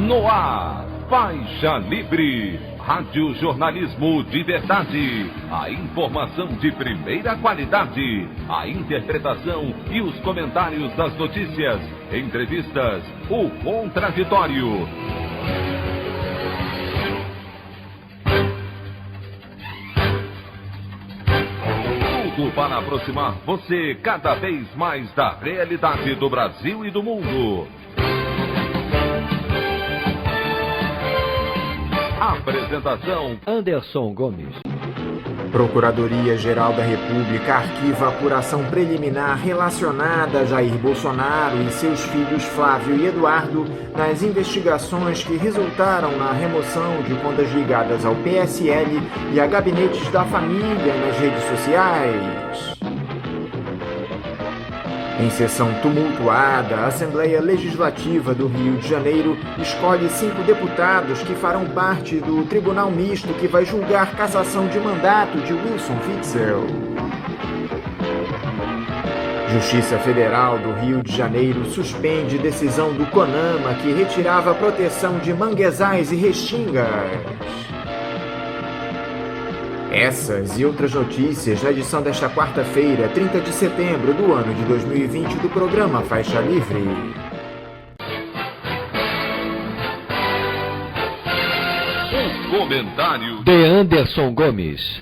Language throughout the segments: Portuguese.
No ar, Faixa Livre, rádio jornalismo de verdade, a informação de primeira qualidade, a interpretação e os comentários das notícias, entrevistas, o contraditório. Tudo para aproximar você cada vez mais da realidade do Brasil e do mundo. Apresentação: Anderson Gomes. Procuradoria-Geral da República arquiva apuração preliminar relacionada a Jair Bolsonaro e seus filhos Flávio e Eduardo nas investigações que resultaram na remoção de contas ligadas ao PSL e a gabinetes da família nas redes sociais. Em sessão tumultuada, a Assembleia Legislativa do Rio de Janeiro escolhe 5 deputados que farão parte do Tribunal Misto que vai julgar cassação de mandato de Wilson Witzel. Justiça Federal do Rio de Janeiro suspende decisão do CONAMA que retirava a proteção de manguezais e restingas. Essas e outras notícias na edição desta quarta-feira, 30 de setembro do ano de 2020 do programa Faixa Livre. O comentário de Anderson Gomes.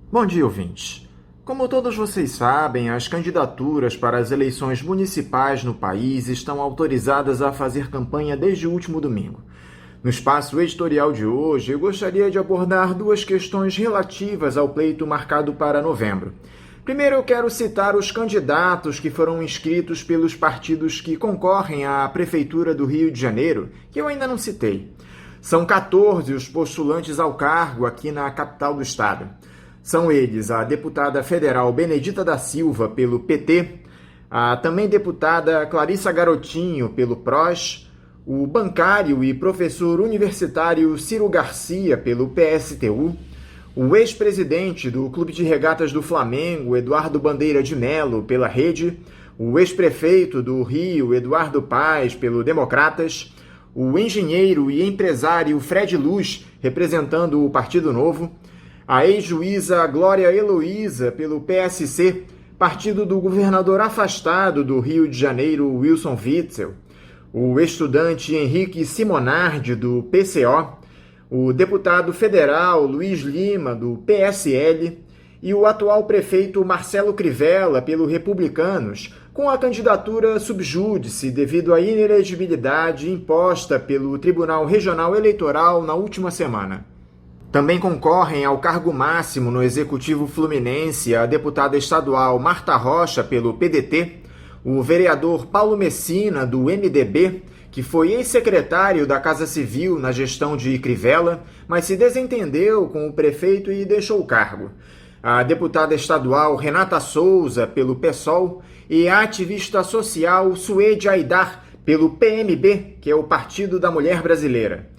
Bom dia, ouvintes. Como todos vocês sabem, as candidaturas para as eleições municipais no país estão autorizadas a fazer campanha desde o último domingo. No espaço editorial de hoje, eu gostaria de abordar 2 questões relativas ao pleito marcado para novembro. Primeiro, eu quero citar os candidatos que foram inscritos pelos partidos que concorrem à Prefeitura do Rio de Janeiro, que eu ainda não citei. São 14 os postulantes ao cargo aqui na capital do estado. São eles a deputada federal Benedita da Silva, pelo PT, a também deputada Clarissa Garotinho, pelo PROS, o bancário e professor universitário Ciro Garcia, pelo PSTU, o ex-presidente do Clube de Regatas do Flamengo, Eduardo Bandeira de Mello, pela Rede, o ex-prefeito do Rio, Eduardo Paes, pelo Democratas, o engenheiro e empresário Fred Luz, representando o Partido Novo, a ex-juíza Glória Heloísa, pelo PSC, partido do governador afastado do Rio de Janeiro, Wilson Witzel, o estudante Henrique Simonardi, do PCO, o deputado federal Luiz Lima, do PSL, e o atual prefeito Marcelo Crivella, pelo Republicanos, com a candidatura subjúdice devido à inelegibilidade imposta pelo Tribunal Regional Eleitoral na última semana. Também concorrem ao cargo máximo no Executivo Fluminense a deputada estadual Marta Rocha, pelo PDT, o vereador Paulo Messina, do MDB, que foi ex-secretário da Casa Civil na gestão de Crivella, mas se desentendeu com o prefeito e deixou o cargo, a deputada estadual Renata Souza, pelo PSOL, e a ativista social Suede Aidar, pelo PMB, que é o Partido da Mulher Brasileira.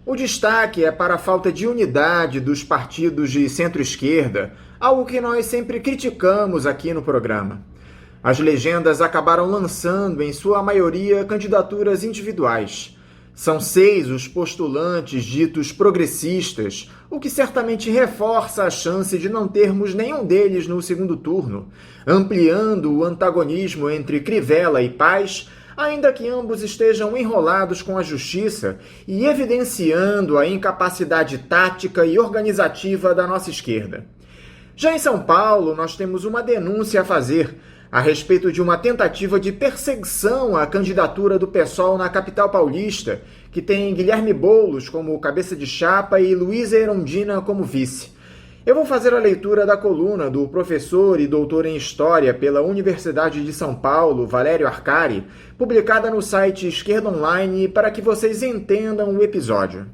O destaque é para a falta de unidade dos partidos de centro-esquerda, algo que nós sempre criticamos aqui no programa. As legendas acabaram lançando, em sua maioria, candidaturas individuais. São 6 os postulantes ditos progressistas, o que certamente reforça a chance de não termos nenhum deles no segundo turno, ampliando o antagonismo entre Crivella e Paes, ainda que ambos estejam enrolados com a justiça e evidenciando a incapacidade tática e organizativa da nossa esquerda. Já em São Paulo, nós temos uma denúncia a fazer a respeito de uma tentativa de perseguição à candidatura do PSOL na capital paulista, que tem Guilherme Boulos como cabeça de chapa e Luísa Erundina como vice. Eu vou fazer a leitura da coluna do professor e doutor em História pela Universidade de São Paulo, Valério Arcari, publicada no site Esquerda Online, para que vocês entendam o episódio.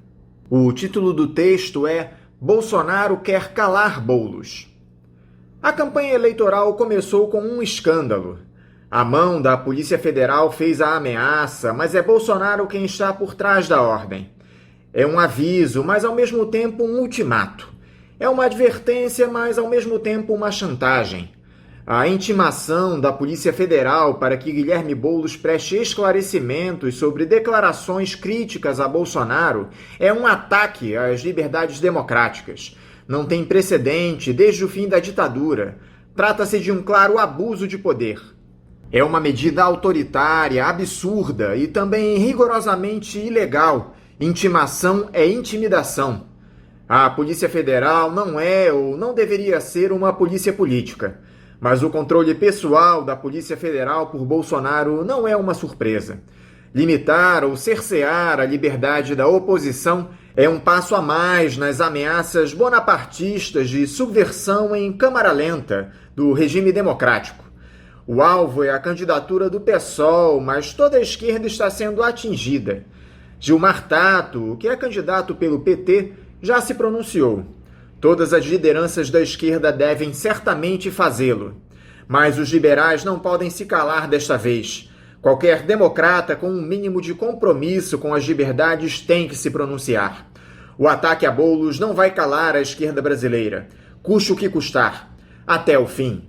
O título do texto é Bolsonaro quer calar Boulos. A campanha eleitoral começou com um escândalo. A mão da Polícia Federal fez a ameaça, mas é Bolsonaro quem está por trás da ordem. É um aviso, mas ao mesmo tempo um ultimato. É uma advertência, mas ao mesmo tempo uma chantagem. A intimação da Polícia Federal para que Guilherme Boulos preste esclarecimentos sobre declarações críticas a Bolsonaro é um ataque às liberdades democráticas. Não tem precedente desde o fim da ditadura. Trata-se de um claro abuso de poder. É uma medida autoritária, absurda e também rigorosamente ilegal. Intimação é intimidação. A Polícia Federal não é ou não deveria ser uma polícia política. Mas o controle pessoal da Polícia Federal por Bolsonaro não é uma surpresa. Limitar ou cercear a liberdade da oposição é um passo a mais nas ameaças bonapartistas de subversão em câmara lenta do regime democrático. O alvo é a candidatura do PSOL, mas toda a esquerda está sendo atingida. Gilmar Tato, que é candidato pelo PT, já se pronunciou. Todas as lideranças da esquerda devem certamente fazê-lo. Mas os liberais não podem se calar desta vez. Qualquer democrata com um mínimo de compromisso com as liberdades tem que se pronunciar. O ataque a Boulos não vai calar a esquerda brasileira. Custe o que custar. Até o fim.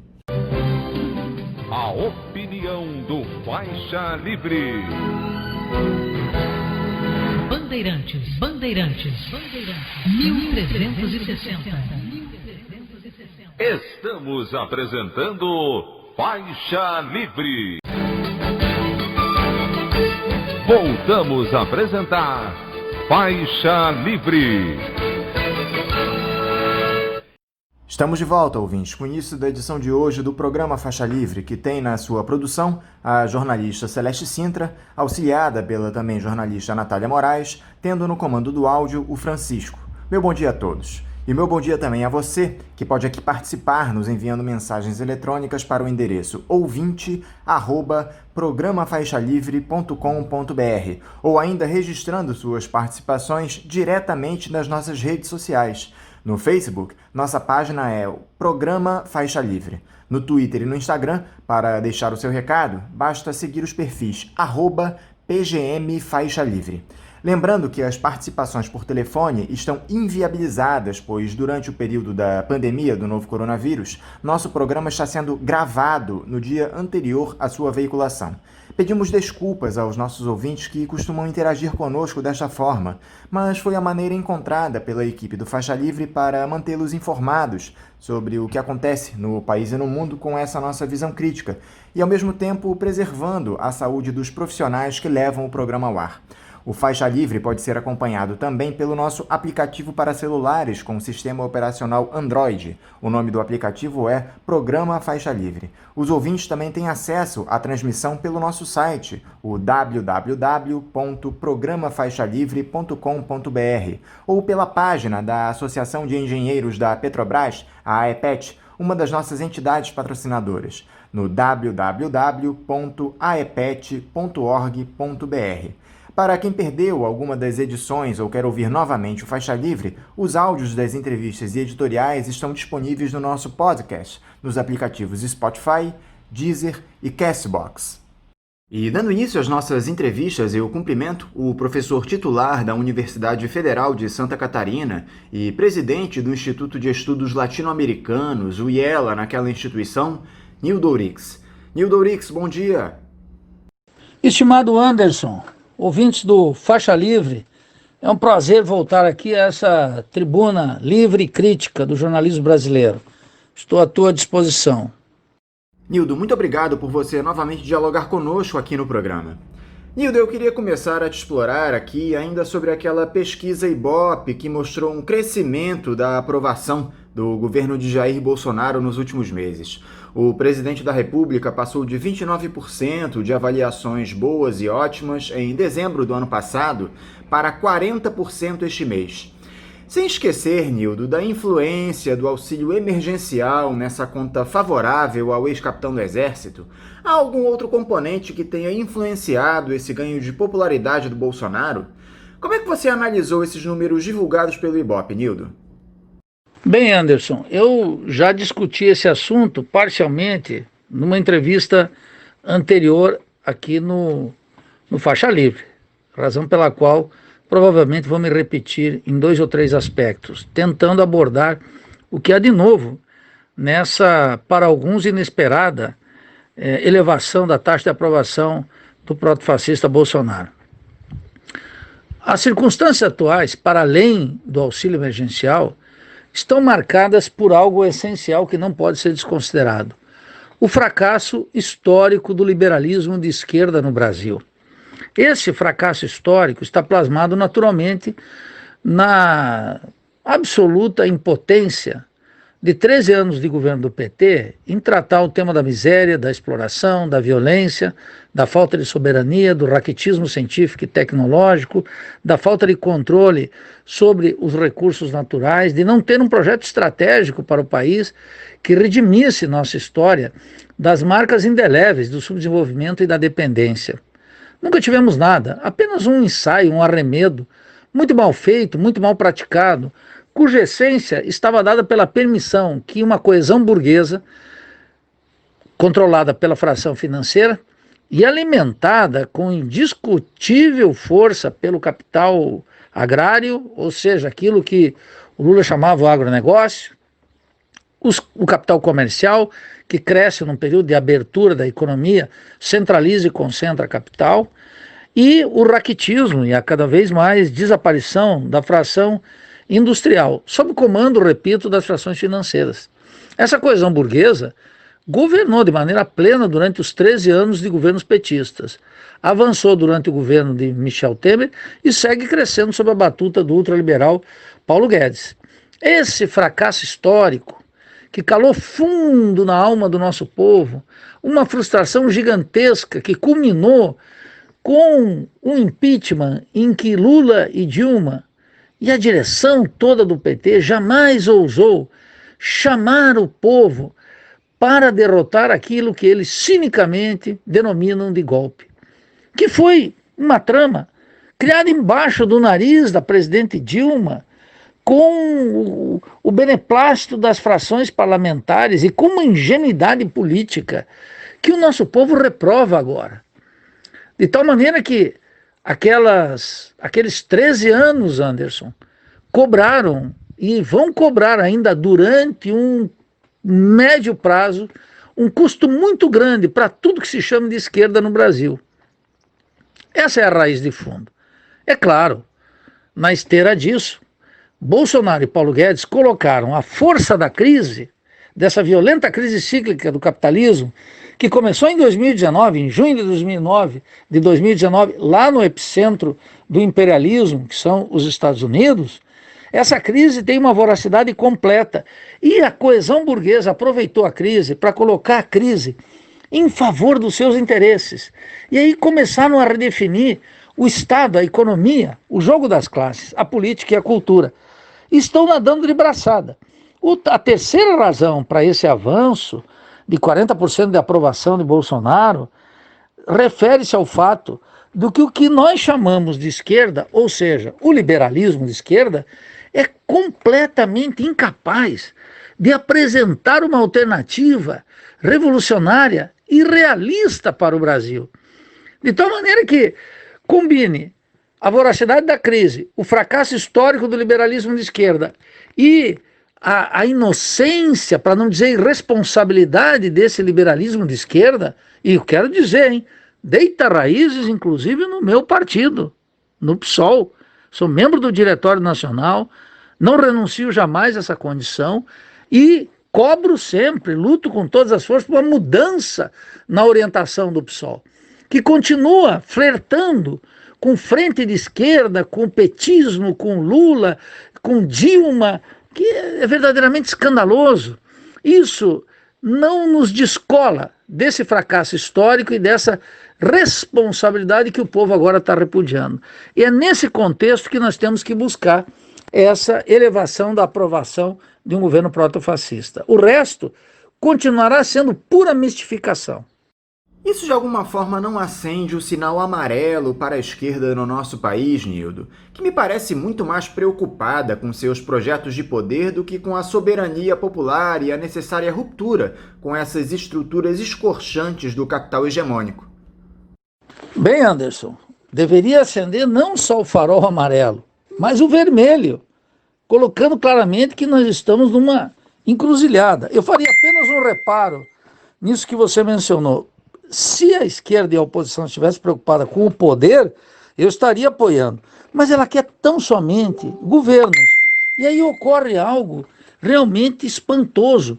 A opinião do Faixa Livre. Bandeirantes, 1360. Estamos apresentando Faixa Livre. Voltamos a apresentar Faixa Livre. Estamos de volta, ouvintes, com o início da edição de hoje do programa Faixa Livre, que tem na sua produção a jornalista Celeste Sintra, auxiliada pela também jornalista Natália Moraes, tendo no comando do áudio o Francisco. Meu bom dia a todos. E meu bom dia também a você, que pode aqui participar nos enviando mensagens eletrônicas para o endereço ouvinte@programafaixalivre.com.br ou ainda registrando suas participações diretamente nas nossas redes sociais. No Facebook, nossa página é o Programa Faixa Livre. No Twitter e no Instagram, para deixar o seu recado, basta seguir os perfis @PGMFaixaLivre. Lembrando que as participações por telefone estão inviabilizadas, pois durante o período da pandemia do novo coronavírus, nosso programa está sendo gravado no dia anterior à sua veiculação. Pedimos desculpas aos nossos ouvintes que costumam interagir conosco desta forma, mas foi a maneira encontrada pela equipe do Faixa Livre para mantê-los informados sobre o que acontece no país e no mundo com essa nossa visão crítica e, ao mesmo tempo, preservando a saúde dos profissionais que levam o programa ao ar. O Faixa Livre pode ser acompanhado também pelo nosso aplicativo para celulares com sistema operacional Android. O nome do aplicativo é Programa Faixa Livre. Os ouvintes também têm acesso à transmissão pelo nosso site, o www.programafaixalivre.com.br, ou pela página da Associação de Engenheiros da Petrobras, a AEPET, uma das nossas entidades patrocinadoras, no www.aepet.org.br. Para quem perdeu alguma das edições ou quer ouvir novamente o Faixa Livre, os áudios das entrevistas e editoriais estão disponíveis no nosso podcast, nos aplicativos Spotify, Deezer e Castbox. E dando início às nossas entrevistas, eu cumprimento o professor titular da Universidade Federal de Santa Catarina e presidente do Instituto de Estudos Latino-Americanos, o IELA, naquela instituição, Nildo Ourix. Nildo Ourix, bom dia. Estimado Anderson, ouvintes do Faixa Livre, é um prazer voltar aqui a essa tribuna livre e crítica do jornalismo brasileiro. Estou à tua disposição. Nildo, muito obrigado por você novamente dialogar conosco aqui no programa. Nildo, eu queria começar a te explorar aqui ainda sobre aquela pesquisa Ibope que mostrou um crescimento da aprovação do governo de Jair Bolsonaro nos últimos meses. O presidente da República passou de 29% de avaliações boas e ótimas em dezembro do ano passado para 40% este mês. Sem esquecer, Nildo, da influência do auxílio emergencial nessa conta favorável ao ex-capitão do Exército, há algum outro componente que tenha influenciado esse ganho de popularidade do Bolsonaro? Como é que você analisou esses números divulgados pelo Ibope, Nildo? Bem, Anderson, eu já discuti esse assunto parcialmente numa entrevista anterior aqui no Faixa Livre, razão pela qual provavelmente vou me repetir em 2 ou 3 aspectos, tentando abordar o que há de novo nessa, para alguns, inesperada elevação da taxa de aprovação do protofascista Bolsonaro. As circunstâncias atuais, para além do auxílio emergencial, estão marcadas por algo essencial que não pode ser desconsiderado: o fracasso histórico do liberalismo de esquerda no Brasil. Esse fracasso histórico está plasmado naturalmente na absoluta impotência de 13 anos de governo do PT em tratar o tema da miséria, da exploração, da violência, da falta de soberania, do raquitismo científico e tecnológico, da falta de controle sobre os recursos naturais, de não ter um projeto estratégico para o país que redimisse nossa história das marcas indeléveis do subdesenvolvimento e da dependência. Nunca tivemos nada, apenas um ensaio, um arremedo, muito mal feito, muito mal praticado, cuja essência estava dada pela permissão que uma coesão burguesa, controlada pela fração financeira e alimentada com indiscutível força pelo capital agrário, ou seja, aquilo que o Lula chamava o agronegócio, o capital comercial, que cresce num período de abertura da economia, centraliza e concentra capital, e o raquitismo e a cada vez mais desaparição da fração industrial, sob o comando, repito, das frações financeiras. Essa coesão burguesa governou de maneira plena durante os 13 anos de governos petistas, avançou durante o governo de Michel Temer e segue crescendo sob a batuta do ultraliberal Paulo Guedes. Esse fracasso histórico, que calou fundo na alma do nosso povo, uma frustração gigantesca que culminou com um impeachment em que Lula e Dilma e a direção toda do PT jamais ousou chamar o povo para derrotar aquilo que eles cinicamente denominam de golpe, que foi uma trama criada embaixo do nariz da presidente Dilma, com o beneplácito das frações parlamentares e com uma ingenuidade política que o nosso povo reprova agora. De tal maneira que aqueles 13 anos, Anderson, cobraram e vão cobrar ainda durante um médio prazo um custo muito grande para tudo que se chama de esquerda no Brasil. Essa é a raiz de fundo. É claro, na esteira disso, Bolsonaro e Paulo Guedes colocaram a força da crise, dessa violenta crise cíclica do capitalismo, que começou em 2019, em junho de 2019, lá no epicentro do imperialismo, que são os Estados Unidos. Essa crise tem uma voracidade completa e a coesão burguesa aproveitou a crise para colocar a crise em favor dos seus interesses. E aí começaram a redefinir o Estado, a economia, o jogo das classes, a política e a cultura. Estão nadando de braçada. A terceira razão para esse avanço de 40% de aprovação de Bolsonaro refere-se ao fato de que o que nós chamamos de esquerda, ou seja, o liberalismo de esquerda, é completamente incapaz de apresentar uma alternativa revolucionária e realista para o Brasil. De tal maneira que combine a voracidade da crise, o fracasso histórico do liberalismo de esquerda e a inocência, para não dizer irresponsabilidade desse liberalismo de esquerda, e eu quero dizer, hein, deita raízes inclusive no meu partido, no PSOL. Sou membro do Diretório Nacional, não renuncio jamais a essa condição e cobro sempre, luto com todas as forças por uma mudança na orientação do PSOL, que continua flertando com frente de esquerda, com petismo, com Lula, com Dilma, que é verdadeiramente escandaloso. Isso não nos descola desse fracasso histórico e dessa responsabilidade que o povo agora está repudiando. E é nesse contexto que nós temos que buscar essa elevação da aprovação de um governo protofascista. O resto continuará sendo pura mistificação. Isso de alguma forma não acende o sinal amarelo para a esquerda no nosso país, Nildo, que me parece muito mais preocupada com seus projetos de poder do que com a soberania popular e a necessária ruptura com essas estruturas escorchantes do capital hegemônico. Bem, Anderson, deveria acender não só o farol amarelo, mas o vermelho, colocando claramente que nós estamos numa encruzilhada. Eu faria apenas um reparo nisso que você mencionou. Se a esquerda e a oposição estivessem preocupadas com o poder, eu estaria apoiando. Mas ela quer tão somente governos. E aí ocorre algo realmente espantoso.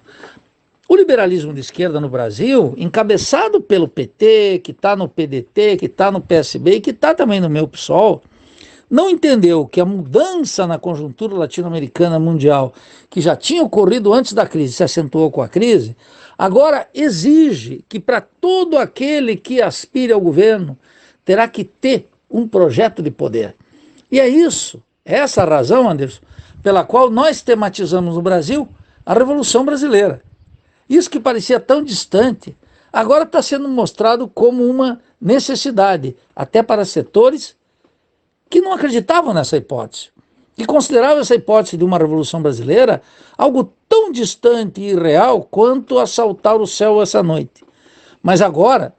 O liberalismo de esquerda no Brasil, encabeçado pelo PT, que está no PDT, que está no PSB e que está também no meu PSOL, não entendeu que a mudança na conjuntura latino-americana mundial, que já tinha ocorrido antes da crise, se acentuou com a crise, agora exige que para todo aquele que aspire ao governo, terá que ter um projeto de poder. E é isso, é essa a razão, Anderson, pela qual nós tematizamos no Brasil a Revolução Brasileira. Isso que parecia tão distante, agora está sendo mostrado como uma necessidade, até para setores que não acreditavam nessa hipótese, que consideravam essa hipótese de uma Revolução Brasileira algo tão distante e irreal quanto assaltar o céu essa noite. Mas agora,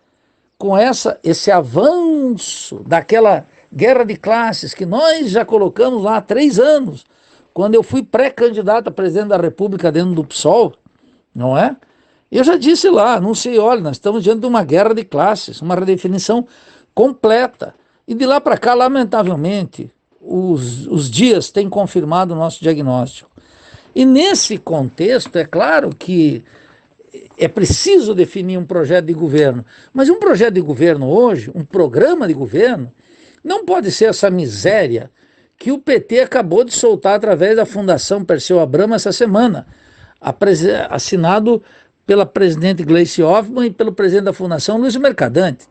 com esse avanço daquela guerra de classes que nós já colocamos lá há 3 anos, quando eu fui pré-candidato a presidente da República dentro do PSOL, não é? Eu já disse lá, anunciei, olha, nós estamos diante de uma guerra de classes, uma redefinição completa. E de lá para cá, lamentavelmente, os dias têm confirmado o nosso diagnóstico. E nesse contexto, é claro que é preciso definir um projeto de governo. Mas um projeto de governo hoje, um programa de governo, não pode ser essa miséria que o PT acabou de soltar através da Fundação Perseu Abramo essa semana, assinado pela presidente Gleice Hoffmann e pelo presidente da Fundação, Luiz Mercadante.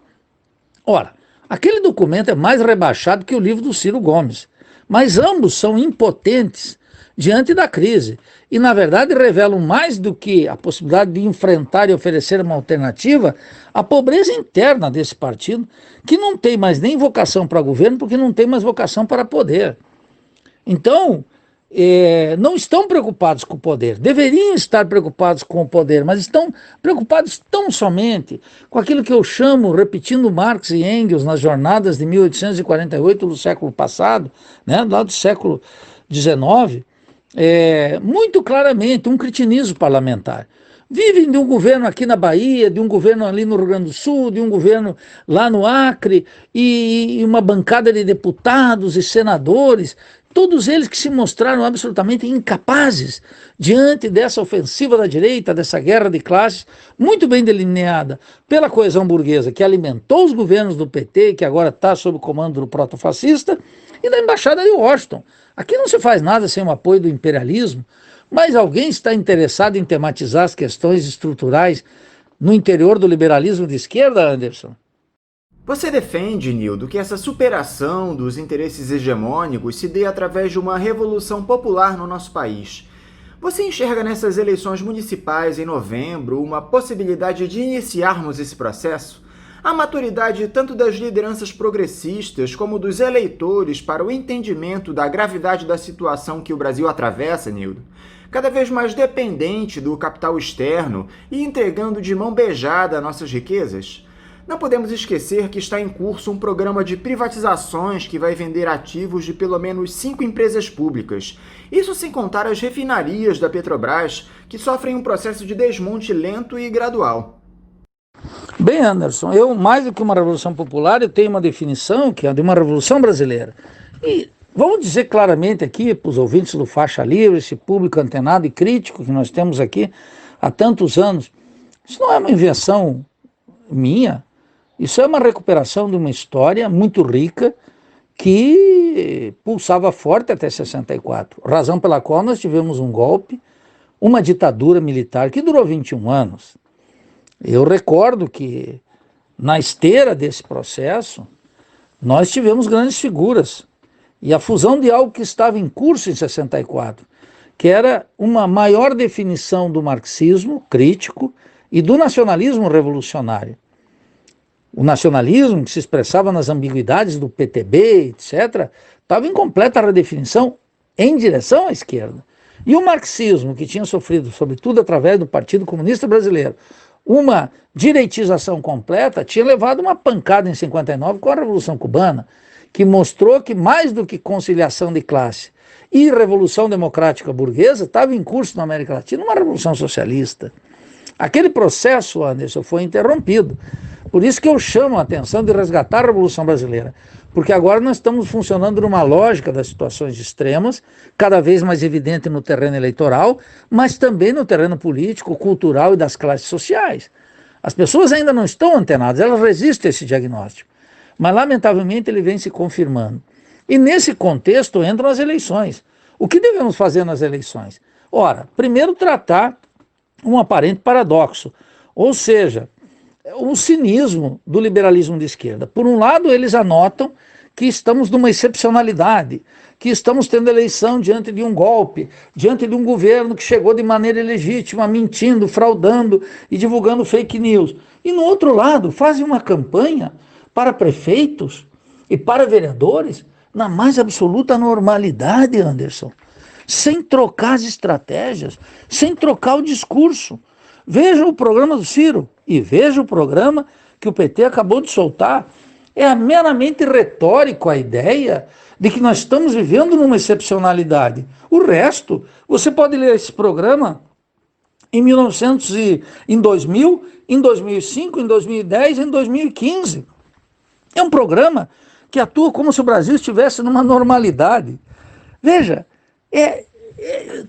Ora, aquele documento é mais rebaixado que o livro do Ciro Gomes, mas ambos são impotentes diante da crise e, na verdade, revelam mais do que a possibilidade de enfrentar e oferecer uma alternativa, a pobreza interna desse partido, que não tem mais nem vocação para governo, porque não tem mais vocação para poder. Então, não estão preocupados com o poder, deveriam estar preocupados com o poder, mas estão preocupados tão somente com aquilo que eu chamo, repetindo Marx e Engels nas jornadas de 1848 do século passado, né, lá do século XIX, muito claramente um cretinismo parlamentar. Vivem de um governo aqui na Bahia, de um governo ali no Rio Grande do Sul, de um governo lá no Acre, e uma bancada de deputados e senadores, todos eles que se mostraram absolutamente incapazes diante dessa ofensiva da direita, dessa guerra de classes, muito bem delineada pela coesão burguesa, que alimentou os governos do PT, que agora está sob o comando do protofascista, e da Embaixada de Washington. Aqui não se faz nada sem o apoio do imperialismo, mas alguém está interessado em tematizar as questões estruturais no interior do liberalismo de esquerda, Anderson? Você defende, Nildo, que essa superação dos interesses hegemônicos se dê através de uma revolução popular no nosso país. Você enxerga nessas eleições municipais em novembro uma possibilidade de iniciarmos esse processo? A maturidade tanto das lideranças progressistas como dos eleitores para o entendimento da gravidade da situação que o Brasil atravessa, Nildo, cada vez mais dependente do capital externo e entregando de mão beijada nossas riquezas? Não podemos esquecer que está em curso um programa de privatizações que vai vender ativos de pelo menos 5 empresas públicas. Isso sem contar as refinarias da Petrobras, que sofrem um processo de desmonte lento e gradual. Bem, Anderson, eu, mais do que uma revolução popular, eu tenho uma definição que é a de uma revolução brasileira. E vamos dizer claramente aqui para os ouvintes do Faixa Livre, esse público antenado e crítico que nós temos aqui há tantos anos, isso não é uma invenção minha, isso é uma recuperação de uma história muito rica que pulsava forte até 64, razão pela qual nós tivemos um golpe, uma ditadura militar que durou 21 anos. Eu recordo que na esteira desse processo nós tivemos grandes figuras e a fusão de algo que estava em curso em 64, que era uma maior definição do marxismo crítico e do nacionalismo revolucionário. O nacionalismo, que se expressava nas ambiguidades do PTB, etc., estava em completa redefinição em direção à esquerda. E o marxismo, que tinha sofrido, sobretudo através do Partido Comunista Brasileiro, uma direitização completa, tinha levado uma pancada em 59 com a Revolução Cubana, que mostrou que mais do que conciliação de classe e revolução democrática burguesa, estava em curso na América Latina uma revolução socialista. Aquele processo, Anderson, foi interrompido. Por isso que eu chamo a atenção de resgatar a Revolução Brasileira, porque agora nós estamos funcionando numa lógica das situações extremas, cada vez mais evidente no terreno eleitoral, mas também no terreno político, cultural e das classes sociais. As pessoas ainda não estão antenadas, elas resistem a esse diagnóstico, mas lamentavelmente ele vem se confirmando. E nesse contexto entram as eleições. O que devemos fazer nas eleições? Ora, primeiro tratar um aparente paradoxo, ou seja, o cinismo do liberalismo de esquerda. Por um lado, eles anotam que estamos numa excepcionalidade, que estamos tendo eleição diante de um golpe, diante de um governo que chegou de maneira ilegítima, mentindo, fraudando e divulgando fake news. E no outro lado, fazem uma campanha para prefeitos e para vereadores na mais absoluta normalidade, Anderson, sem trocar as estratégias, sem trocar o discurso. Veja o programa do Ciro e veja o programa que o PT acabou de soltar. É meramente retórico a ideia de que nós estamos vivendo numa excepcionalidade. O resto, você pode ler esse programa em 2000, em 2005, em 2010, em 2015. É um programa que atua como se o Brasil estivesse numa normalidade. Veja,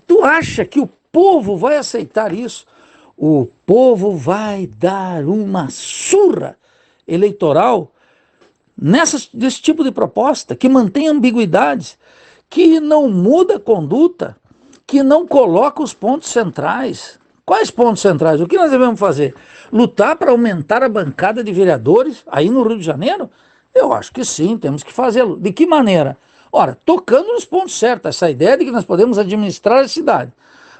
tu acha que o povo vai aceitar isso? O povo vai dar uma surra eleitoral desse tipo de proposta, que mantém ambiguidades, que não muda a conduta, que não coloca os pontos centrais. Quais pontos centrais? O que nós devemos fazer? Lutar para aumentar a bancada de vereadores aí no Rio de Janeiro? Eu acho que sim, temos que fazê-lo. De que maneira? Ora, tocando nos pontos certos, essa ideia de que nós podemos administrar a cidade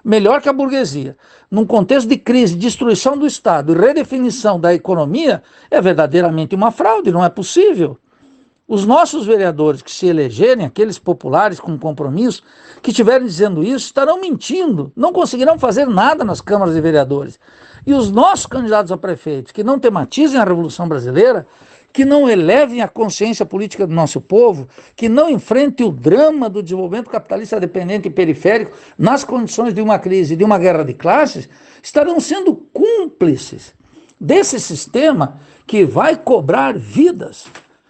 melhor que a burguesia, num contexto de crise, destruição do Estado e redefinição da economia, é verdadeiramente uma fraude, não é possível. Os nossos vereadores que se elegerem, aqueles populares com compromisso, que estiverem dizendo isso, estarão mentindo, não conseguirão fazer nada nas câmaras de vereadores. E os nossos candidatos a prefeitos, que não tematizem a Revolução Brasileira, que não elevem a consciência política do nosso povo, que não enfrentem o drama do desenvolvimento capitalista dependente e periférico nas condições de uma crise, de uma guerra de classes, estarão sendo cúmplices desse sistema que vai cobrar vidas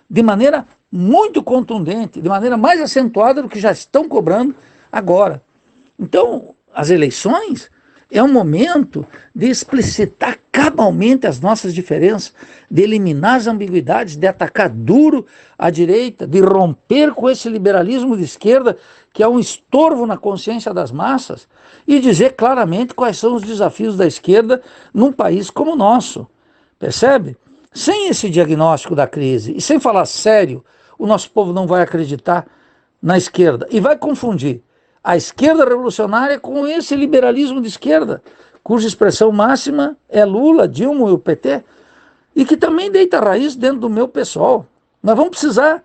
de maneira muito contundente, de maneira mais acentuada do que já estão cobrando agora. Então, as eleições é um momento de explicitar cabalmente as nossas diferenças, de eliminar as ambiguidades, de atacar duro a direita, de romper com esse liberalismo de esquerda que é um estorvo na consciência das massas e dizer claramente quais são os desafios da esquerda num país como o nosso. Percebe? Sem esse diagnóstico da crise e sem falar sério, o nosso povo não vai acreditar na esquerda e vai confundir a esquerda revolucionária com esse liberalismo de esquerda, cuja expressão máxima é Lula, Dilma e o PT, e que também deita raiz dentro do meu pessoal. Nós vamos precisar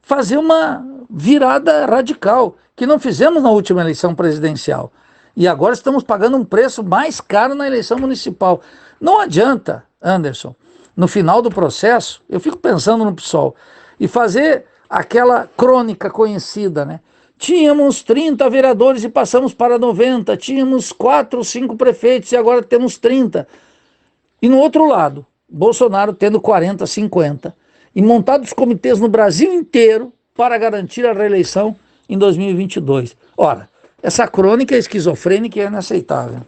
fazer uma virada radical, que não fizemos na última eleição presidencial. E agora estamos pagando um preço mais caro na eleição municipal. Não adianta, Anderson, no final do processo, eu fico pensando no PSOL, e fazer aquela crônica conhecida, né? Tínhamos 30 vereadores e passamos para 90, tínhamos 4 ou 5 prefeitos e agora temos 30. E no outro lado, Bolsonaro tendo 40, 50. E montados comitês no Brasil inteiro para garantir a reeleição em 2022. Ora, essa crônica esquizofrênica é inaceitável.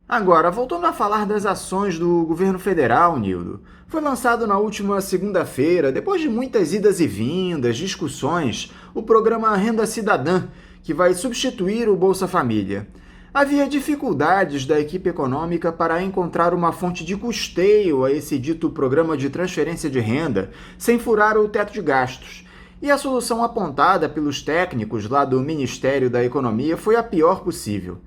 Agora, voltando a falar das ações do governo federal, Nildo, foi lançado na última segunda-feira, depois de muitas idas e vindas, discussões, o programa Renda Cidadã, que vai substituir o Bolsa Família. Havia dificuldades da equipe econômica para encontrar uma fonte de custeio a esse dito programa de transferência de renda, sem furar o teto de gastos. E a solução apontada pelos técnicos lá do Ministério da Economia foi a pior possível.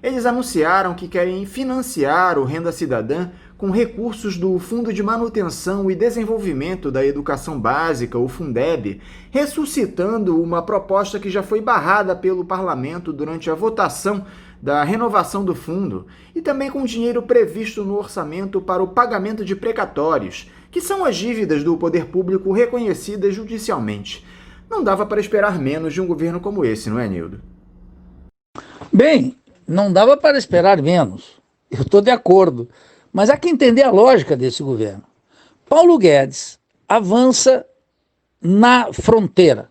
Eles anunciaram que querem financiar o Renda Cidadã com recursos do Fundo de Manutenção e Desenvolvimento da Educação Básica, o Fundeb, ressuscitando uma proposta que já foi barrada pelo parlamento durante a votação da renovação do fundo, e também com dinheiro previsto no orçamento para o pagamento de precatórios, que são as dívidas do poder público reconhecidas judicialmente. Não dava para esperar menos de um governo como esse, não é, Nildo? Bem, não dava para esperar menos. Eu estou de acordo. Mas há que entender a lógica desse governo. Paulo Guedes avança na fronteira.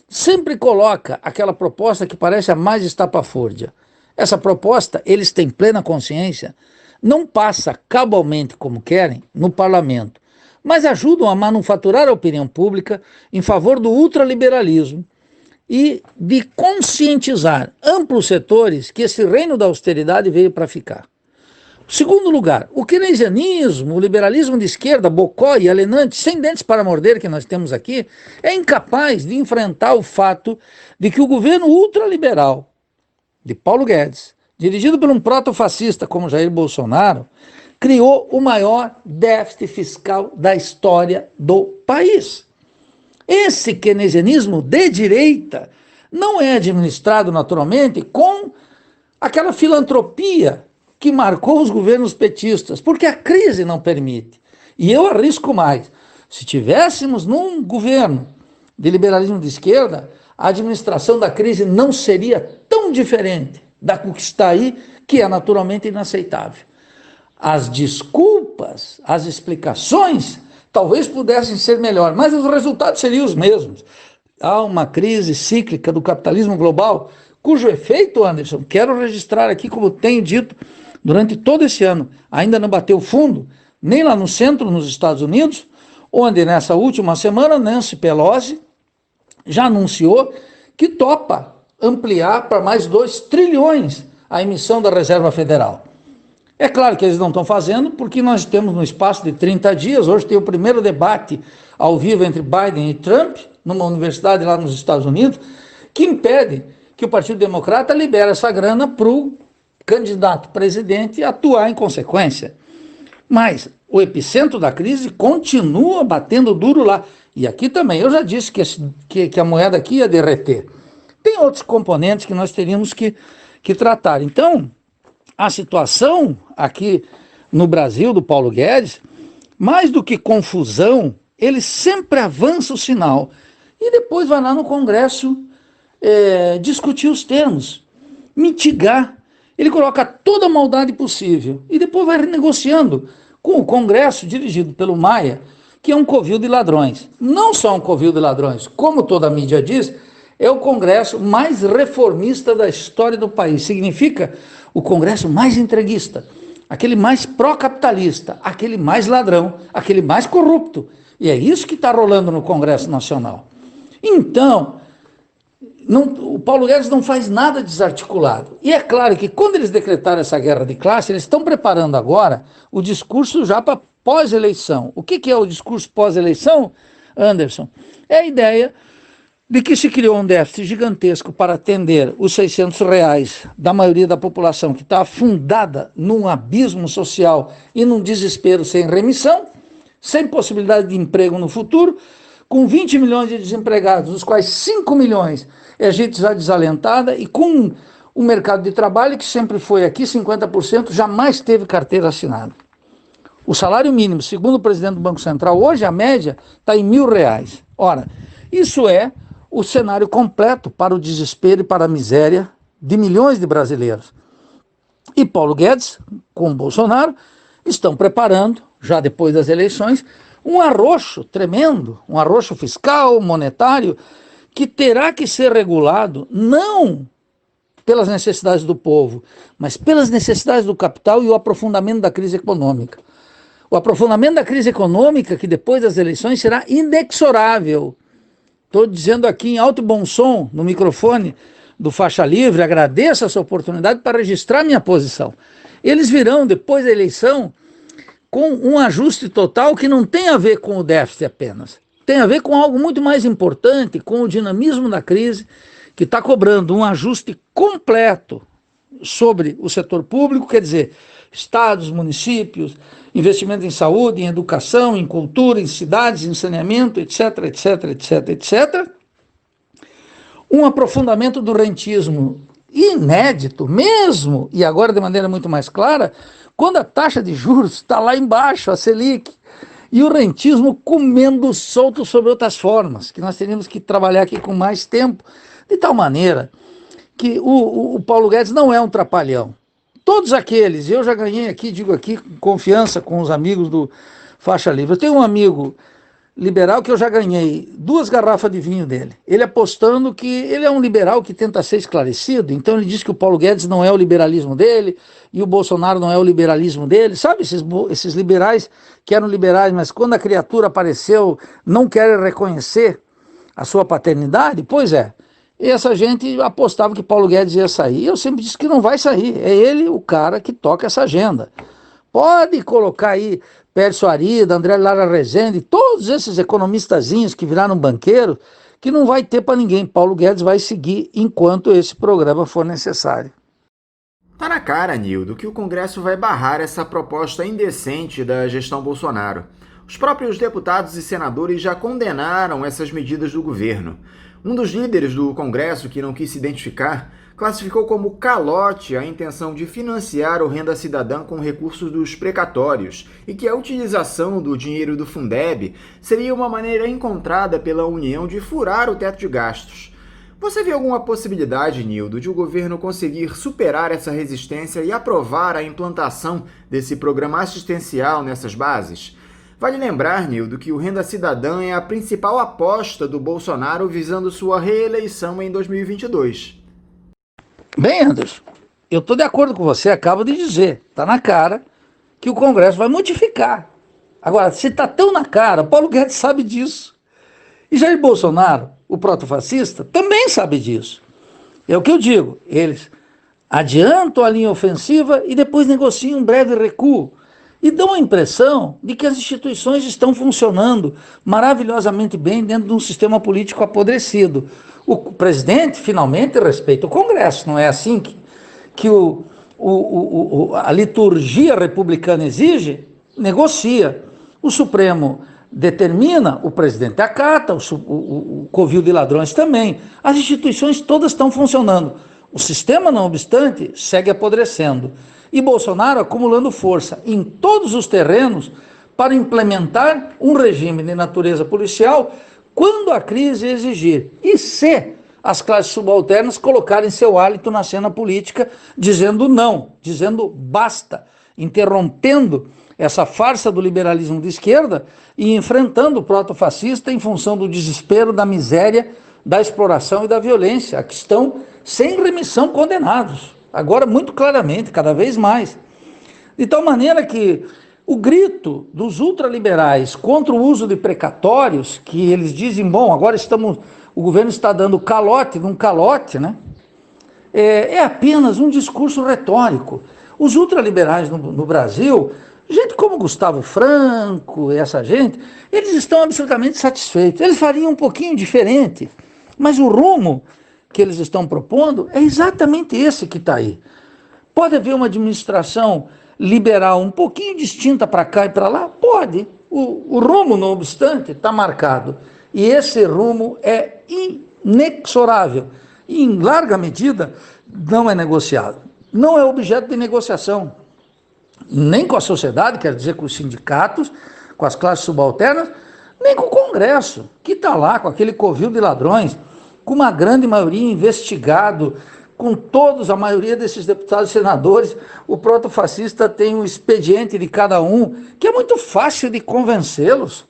Sempre coloca aquela proposta que parece a mais estapafúrdia. Essa proposta, eles têm plena consciência, não passa cabalmente como querem no parlamento, mas ajudam a manufaturar a opinião pública em favor do ultraliberalismo e de conscientizar amplos setores que esse reino da austeridade veio para ficar. Segundo lugar, o keynesianismo, o liberalismo de esquerda, bocó e alenante, sem dentes para morder que nós temos aqui, é incapaz de enfrentar o fato de que o governo ultraliberal de Paulo Guedes, dirigido por um proto-fascista como Jair Bolsonaro, criou o maior déficit fiscal da história do país. Esse keynesianismo de direita não é administrado naturalmente com aquela filantropia que marcou os governos petistas, porque a crise não permite. E eu arrisco mais. Se tivéssemos num governo de liberalismo de esquerda, a administração da crise não seria tão diferente da que está aí, que é naturalmente inaceitável. As desculpas, as explicações, talvez pudessem ser melhor, mas os resultados seriam os mesmos. Há uma crise cíclica do capitalismo global, cujo efeito, Anderson, quero registrar aqui, como tenho dito durante todo esse ano, ainda não bateu fundo, nem lá no centro, nos Estados Unidos, onde nessa última semana Nancy Pelosi já anunciou que topa ampliar para mais 2 trilhões a emissão da Reserva Federal. É claro que eles não estão fazendo, porque nós temos no espaço de 30 dias, hoje tem o primeiro debate ao vivo entre Biden e Trump, numa universidade lá nos Estados Unidos, que impede que o Partido Democrata libere essa grana para o candidato presidente atuar em consequência. Mas o epicentro da crise continua batendo duro lá. E aqui também, eu já disse que a moeda aqui ia derreter. Tem outros componentes que nós teríamos que tratar. Então, a situação aqui no Brasil do Paulo Guedes, mais do que confusão, ele sempre avança o sinal e depois vai lá no Congresso discutir os termos, mitigar. Ele coloca toda a maldade possível e depois vai renegociando com o Congresso dirigido pelo Maia, que é um covil de ladrões. Não só um covil de ladrões, como toda a mídia diz, é o Congresso mais reformista da história do país. Significa o Congresso mais entreguista, aquele mais pró-capitalista, aquele mais ladrão, aquele mais corrupto. E é isso que está rolando no Congresso Nacional. Então, o Paulo Guedes não faz nada desarticulado. E é claro que quando eles decretaram essa guerra de classe, eles estão preparando agora o discurso já para pós-eleição. O que é o discurso pós-eleição, Anderson? É a ideia de que se criou um déficit gigantesco para atender os R$600 da maioria da população que está afundada num abismo social e num desespero sem remissão, sem possibilidade de emprego no futuro, com 20 milhões de desempregados, dos quais 5 milhões é gente já desalentada, e com um mercado de trabalho que sempre foi aqui, 50%, jamais teve carteira assinada. O salário mínimo, segundo o presidente do Banco Central, hoje a média está em R$1.000. Ora, isso é o cenário completo para o desespero e para a miséria de milhões de brasileiros. E Paulo Guedes, com Bolsonaro, estão preparando, já depois das eleições, um arroxo tremendo, um arroxo fiscal, monetário, que terá que ser regulado não pelas necessidades do povo, mas pelas necessidades do capital e o aprofundamento da crise econômica. O aprofundamento da crise econômica, que depois das eleições será inexorável. Estou dizendo aqui em alto e bom som, no microfone do Faixa Livre, agradeço essa oportunidade para registrar minha posição. Eles virão, depois da eleição, com um ajuste total que não tem a ver com o déficit apenas. Tem a ver com algo muito mais importante, com o dinamismo da crise, que está cobrando um ajuste completo sobre o setor público, quer dizer, estados, municípios, investimento em saúde, em educação, em cultura, em cidades, em saneamento, etc, etc, etc, etc. Um aprofundamento do rentismo inédito mesmo, e agora de maneira muito mais clara, quando a taxa de juros está lá embaixo, a Selic, e o rentismo comendo solto sobre outras formas, que nós teríamos que trabalhar aqui com mais tempo, de tal maneira que o Paulo Guedes não é um trapalhão. Todos aqueles, eu já ganhei aqui, digo aqui, confiança com os amigos do Faixa Livre. Eu tenho um amigo liberal que eu já ganhei 2 garrafas de vinho dele. Ele apostando que ele é um liberal que tenta ser esclarecido, então ele diz que o Paulo Guedes não é o liberalismo dele e o Bolsonaro não é o liberalismo dele. Sabe esses liberais que eram liberais, mas quando a criatura apareceu não querem reconhecer a sua paternidade? Pois é, essa gente apostava que Paulo Guedes ia sair. Eu sempre disse que não vai sair, é ele o cara que toca essa agenda. Pode colocar aí Pércio Arida, André Lara Rezende, todos esses economistazinhos que viraram banqueiros, que não vai ter para ninguém. Paulo Guedes vai seguir enquanto esse programa for necessário. Tá na cara, Nildo, que o Congresso vai barrar essa proposta indecente da gestão Bolsonaro. Os próprios deputados e senadores já condenaram essas medidas do governo. Um dos líderes do Congresso, que não quis se identificar, classificou como calote a intenção de financiar o Renda Cidadã com recursos dos precatórios e que a utilização do dinheiro do Fundeb seria uma maneira encontrada pela União de furar o teto de gastos. Você vê alguma possibilidade, Nildo, de o governo conseguir superar essa resistência e aprovar a implantação desse programa assistencial nessas bases? Vale lembrar, Nildo, que o Renda Cidadã é a principal aposta do Bolsonaro visando sua reeleição em 2022. Bem, Anderson, eu estou de acordo com você, acabo de dizer, está na cara que o Congresso vai modificar. Agora, se está tão na cara, Paulo Guedes sabe disso. E Jair Bolsonaro, o protofascista, também sabe disso. É o que eu digo, eles adiantam a linha ofensiva e depois negociam um breve recuo. E dão a impressão de que as instituições estão funcionando maravilhosamente bem dentro de um sistema político apodrecido. O presidente, finalmente, respeita o Congresso. Não é assim que a liturgia republicana exige? Negocia. O Supremo determina, o presidente acata, o covil de ladrões também. As instituições todas estão funcionando. O sistema, não obstante, segue apodrecendo. E Bolsonaro acumulando força em todos os terrenos para implementar um regime de natureza policial quando a crise exigir. E se as classes subalternas colocarem seu hálito na cena política, dizendo não, dizendo basta, interrompendo essa farsa do liberalismo de esquerda e enfrentando o protofascista em função do desespero, da miséria, da exploração e da violência, a que estão sem remissão condenados. Agora, muito claramente, cada vez mais. De tal maneira que o grito dos ultraliberais contra o uso de precatórios, que eles dizem, bom, agora o governo está dando calote num calote, né? É apenas um discurso retórico. Os ultraliberais no Brasil, gente como Gustavo Franco e essa gente, eles estão absolutamente satisfeitos. Eles fariam um pouquinho diferente, mas o rumo que eles estão propondo é exatamente esse que está aí. Pode haver uma administração liberal um pouquinho distinta para cá e para lá? Pode. O rumo, não obstante, está marcado. E esse rumo é inexorável. E, em larga medida, não é negociado. Não é objeto de negociação. Nem com a sociedade, quer dizer, com os sindicatos, com as classes subalternas, nem com o Congresso, que está lá com aquele covil de ladrões, com uma grande maioria investigado, com todos, a maioria desses deputados e senadores, o protofascista tem um expediente de cada um, que é muito fácil de convencê-los,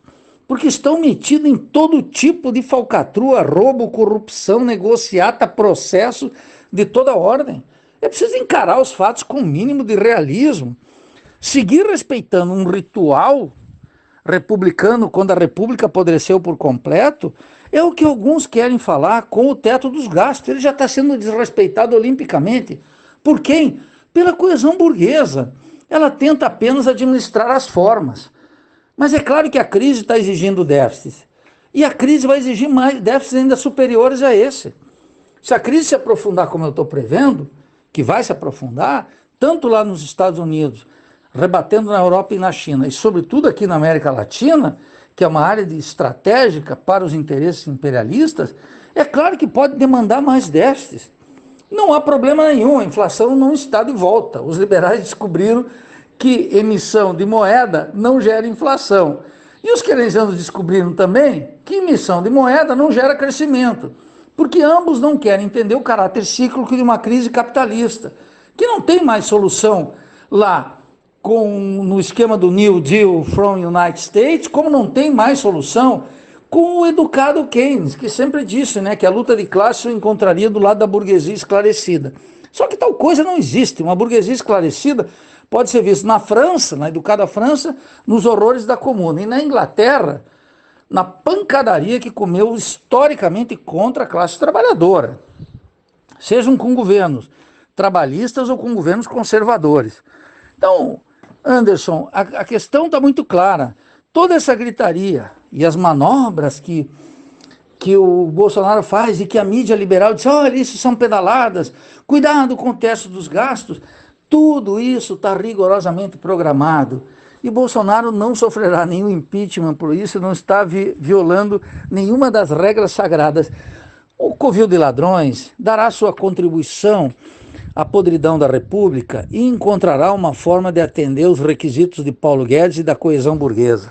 porque estão metidos em todo tipo de falcatrua, roubo, corrupção, negociata, processo de toda ordem. É preciso encarar os fatos com o mínimo de realismo, seguir respeitando um ritual republicano, quando a República apodreceu por completo, é o que alguns querem falar com o teto dos gastos. Ele já está sendo desrespeitado olimpicamente. Por quem? Pela coesão burguesa. Ela tenta apenas administrar as formas. Mas é claro que a crise está exigindo déficit. E a crise vai exigir mais déficits ainda superiores a esse. Se a crise se aprofundar como eu estou prevendo, que vai se aprofundar, tanto lá nos Estados Unidos, rebatendo na Europa e na China, e sobretudo aqui na América Latina, que é uma área estratégica para os interesses imperialistas, é claro que pode demandar mais déficits. Não há problema nenhum, a inflação não está de volta. Os liberais descobriram que emissão de moeda não gera inflação. E os keynesianos descobriram também que emissão de moeda não gera crescimento, porque ambos não querem entender o caráter cíclico de uma crise capitalista, que não tem mais solução lá no esquema do New Deal from United States, como não tem mais solução com o educado Keynes, que sempre disse, né, que a luta de classe o encontraria do lado da burguesia esclarecida. Só que tal coisa não existe. Uma burguesia esclarecida pode ser vista na França, na educada França, nos horrores da Comuna, e na Inglaterra, na pancadaria que comeu historicamente contra a classe trabalhadora, sejam com governos trabalhistas ou com governos conservadores. Então, Anderson, a questão está muito clara. Toda essa gritaria e as manobras que o Bolsonaro faz e que a mídia liberal diz, olha, isso são pedaladas, cuidado com o teto dos gastos, tudo isso está rigorosamente programado. E Bolsonaro não sofrerá nenhum impeachment por isso, não está violando nenhuma das regras sagradas. O covil de ladrões dará sua contribuição à podridão da República e encontrará uma forma de atender os requisitos de Paulo Guedes e da coesão burguesa.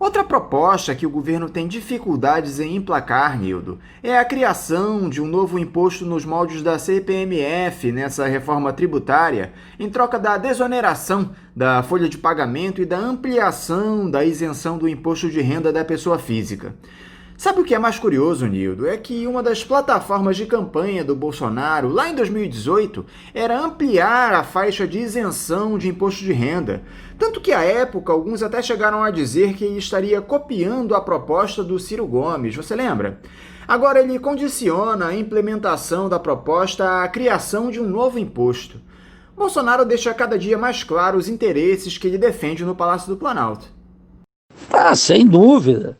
Outra proposta que o governo tem dificuldades em emplacar, Nildo, é a criação de um novo imposto nos moldes da CPMF nessa reforma tributária, em troca da desoneração da folha de pagamento e da ampliação da isenção do imposto de renda da pessoa física. Sabe o que é mais curioso, Nildo? É que uma das plataformas de campanha do Bolsonaro, lá em 2018, era ampliar a faixa de isenção de imposto de renda. Tanto que, à época, alguns até chegaram a dizer que ele estaria copiando a proposta do Ciro Gomes, você lembra? Agora ele condiciona a implementação da proposta à criação de um novo imposto. Bolsonaro deixa cada dia mais claro os interesses que ele defende no Palácio do Planalto. Ah, sem dúvida.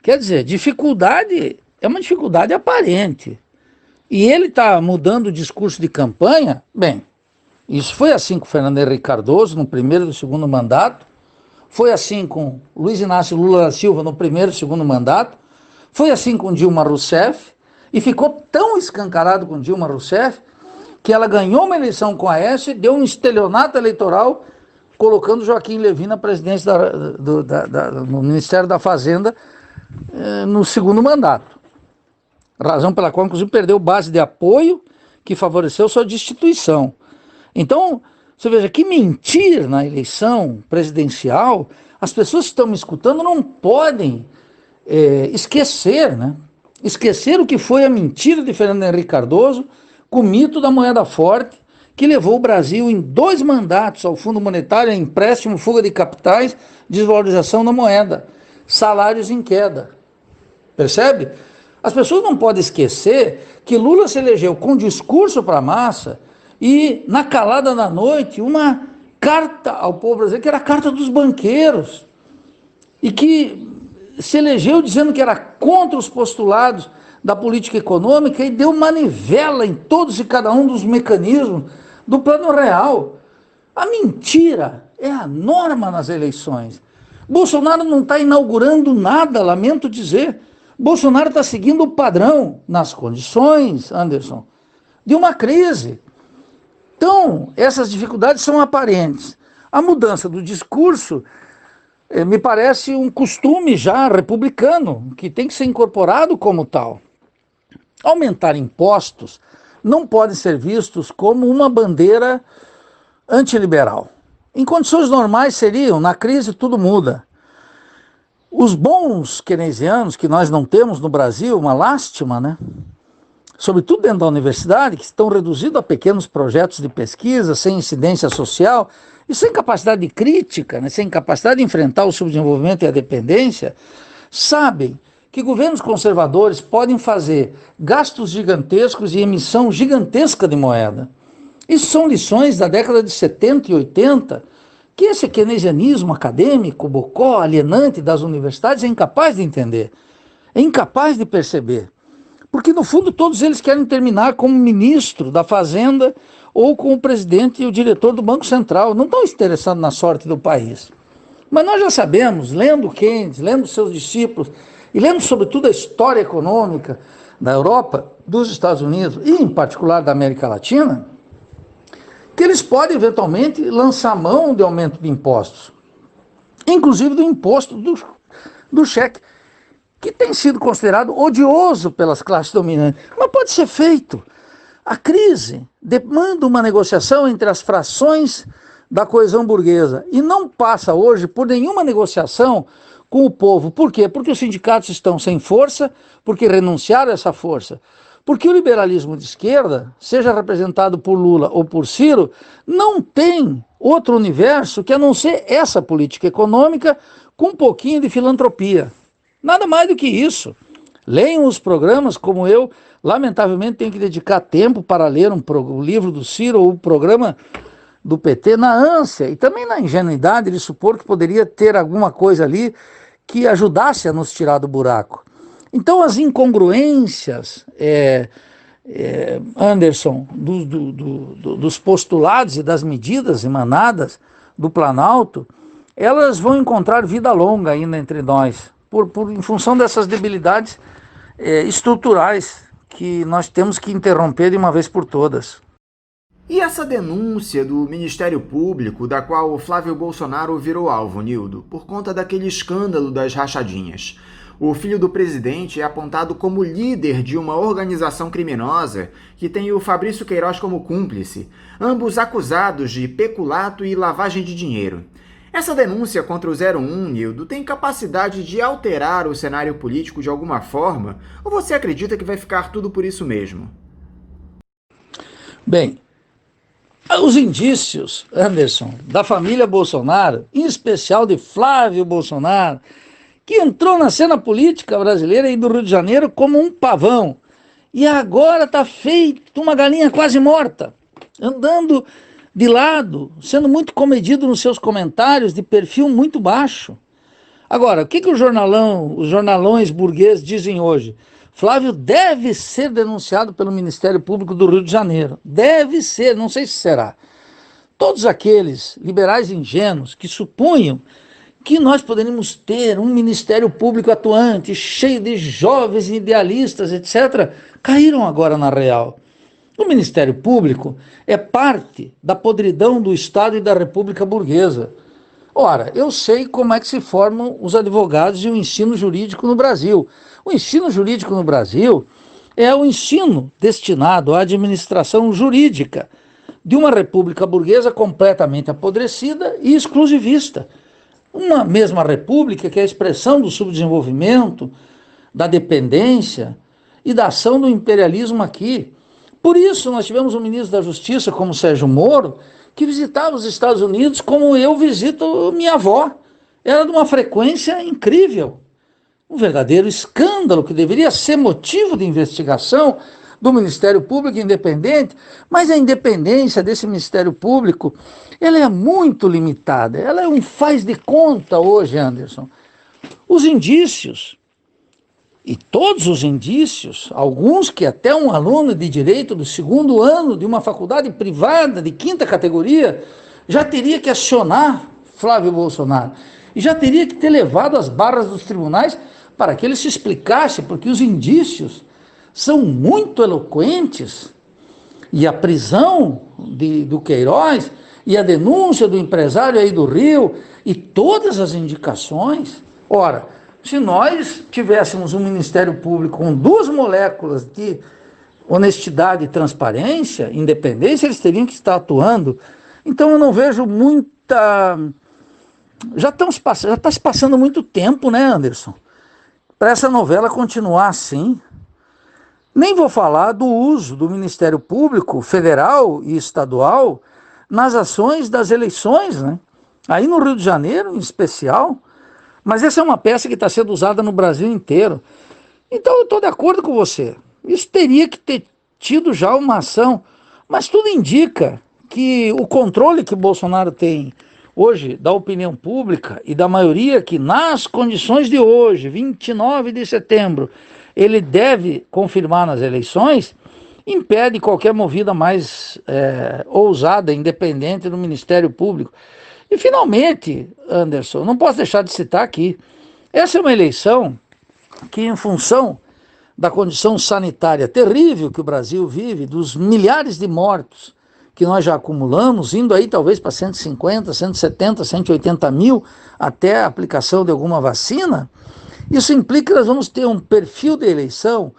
Quer dizer, dificuldade é uma dificuldade aparente. E ele está mudando o discurso de campanha. Bem, isso foi assim com Fernando Henrique Cardoso no primeiro e no segundo mandato. Foi assim com Luiz Inácio Lula da Silva no primeiro e segundo mandato. Foi assim com Dilma Rousseff. E ficou tão escancarado com Dilma Rousseff que ela ganhou uma eleição com a Aécio e deu um estelionato eleitoral colocando Joaquim Levy na presidência no Ministério da Fazenda no segundo mandato. Razão pela qual, inclusive, perdeu base de apoio que favoreceu sua destituição. Então, você veja que mentir na eleição presidencial, as pessoas que estão me escutando não podem esquecer, né? Esquecer o que foi a mentira de Fernando Henrique Cardoso com o mito da moeda forte, que levou o Brasil em 2 mandatos ao Fundo Monetário, a empréstimo, fuga de capitais, desvalorização da moeda, salários em queda. Percebe? As pessoas não podem esquecer que Lula se elegeu com discurso para a massa e, na calada da noite, uma carta ao povo brasileiro, que era a carta dos banqueiros, e que se elegeu dizendo que era contra os postulados da política econômica e deu manivela em todos e cada um dos mecanismos do Plano Real. A mentira é a norma nas eleições. Bolsonaro não está inaugurando nada, lamento dizer. Bolsonaro está seguindo o padrão, nas condições, Anderson, de uma crise. Então, essas dificuldades são aparentes. A mudança do discurso me parece um costume já republicano, que tem que ser incorporado como tal. Aumentar impostos não pode ser vistos como uma bandeira antiliberal. Em condições normais seriam, na crise tudo muda. Os bons keynesianos, que nós não temos no Brasil, uma lástima, né? Sobretudo dentro da universidade, que estão reduzidos a pequenos projetos de pesquisa, sem incidência social e sem capacidade de crítica, né? Sem capacidade de enfrentar o subdesenvolvimento e a dependência, sabem que governos conservadores podem fazer gastos gigantescos e emissão gigantesca de moeda. Isso são lições da década de 70 e 80, que esse keynesianismo acadêmico, bocó, alienante das universidades é incapaz de entender, é incapaz de perceber. Porque, no fundo, todos eles querem terminar como ministro da Fazenda ou como presidente e o diretor do Banco Central. Não estão interessados na sorte do país. Mas nós já sabemos, lendo Keynes, lendo seus discípulos, e lendo, sobretudo, a história econômica da Europa, dos Estados Unidos e, em particular, da América Latina, que eles podem, eventualmente, lançar mão de aumento de impostos, inclusive do imposto do cheque, que tem sido considerado odioso pelas classes dominantes, mas pode ser feito. A crise demanda uma negociação entre as frações da coesão burguesa e não passa hoje por nenhuma negociação com o povo. Por quê? Porque os sindicatos estão sem força, porque renunciaram a essa força. Porque o liberalismo de esquerda, seja representado por Lula ou por Ciro, não tem outro universo que a não ser essa política econômica com um pouquinho de filantropia. Nada mais do que isso. Leiam os programas, como eu, lamentavelmente, tenho que dedicar tempo para ler o livro do Ciro ou o programa do PT, na ânsia e também na ingenuidade de supor que poderia ter alguma coisa ali que ajudasse a nos tirar do buraco. Então, as incongruências, Anderson, dos postulados e das medidas emanadas do Planalto, elas vão encontrar vida longa ainda entre nós, em função dessas debilidades estruturais que nós temos que interromper de uma vez por todas. E essa denúncia do Ministério Público, da qual o Flávio Bolsonaro virou alvo, Nildo, por conta daquele escândalo das rachadinhas? O filho do presidente é apontado como líder de uma organização criminosa que tem o Fabrício Queiroz como cúmplice, ambos acusados de peculato e lavagem de dinheiro. Essa denúncia contra o 01, Nildo, tem capacidade de alterar o cenário político de alguma forma? Ou você acredita que vai ficar tudo por isso mesmo? Bem, os indícios, Anderson, da família Bolsonaro, em especial de Flávio Bolsonaro, que entrou na cena política brasileira e do Rio de Janeiro como um pavão, e agora está feito uma galinha quase morta, andando de lado, sendo muito comedido nos seus comentários, de perfil muito baixo. Agora, o que os jornalões burgueses dizem hoje? Flávio deve ser denunciado pelo Ministério Público do Rio de Janeiro. Deve ser, não sei se será. Todos aqueles liberais ingênuos que supunham que nós poderíamos ter um Ministério Público atuante, cheio de jovens idealistas, etc., caíram agora na real. O Ministério Público é parte da podridão do Estado e da República Burguesa. Ora, eu sei como é que se formam os advogados e o ensino jurídico no Brasil. O ensino jurídico no Brasil é o ensino destinado à administração jurídica de uma república burguesa completamente apodrecida e exclusivista. Uma mesma república que é a expressão do subdesenvolvimento, da dependência e da ação do imperialismo aqui. Por isso, nós tivemos um ministro da Justiça, como Sérgio Moro, que visitava os Estados Unidos como eu visito minha avó. Era de uma frequência incrível. Um verdadeiro escândalo que deveria ser motivo de investigação do Ministério Público independente, mas a independência desse Ministério Público, ela é muito limitada. Ela é um faz de conta hoje, Anderson. Os indícios, e todos os indícios, alguns que até um aluno de direito do 2º ano de uma faculdade privada de 5ª categoria já teria que acionar Flávio Bolsonaro e já teria que ter levado as barras dos tribunais para que ele se explicasse, porque os indícios são muito eloquentes e a prisão do Queiroz e a denúncia do empresário aí do Rio e todas as indicações. Ora, se nós tivéssemos um Ministério Público com 2 moléculas de honestidade, transparência, independência, eles teriam que estar atuando. Então eu não vejo muita... Já está se passando muito tempo, né, Anderson? Para essa novela continuar assim. Nem vou falar do uso do Ministério Público federal e estadual nas ações das eleições, né? Aí no Rio de Janeiro, em especial. Mas essa é uma peça que está sendo usada no Brasil inteiro. Então eu estou de acordo com você. Isso teria que ter tido já uma ação. Mas tudo indica que o controle que Bolsonaro tem hoje da opinião pública e da maioria que nas condições de hoje, 29 de setembro, ele deve confirmar nas eleições, impede qualquer movida mais ousada, independente do Ministério Público. E, finalmente, Anderson, não posso deixar de citar aqui, essa é uma eleição que, em função da condição sanitária terrível que o Brasil vive, dos milhares de mortos que nós já acumulamos, indo aí talvez para 150, 170, 180 mil até a aplicação de alguma vacina, isso implica que nós vamos ter um perfil de eleição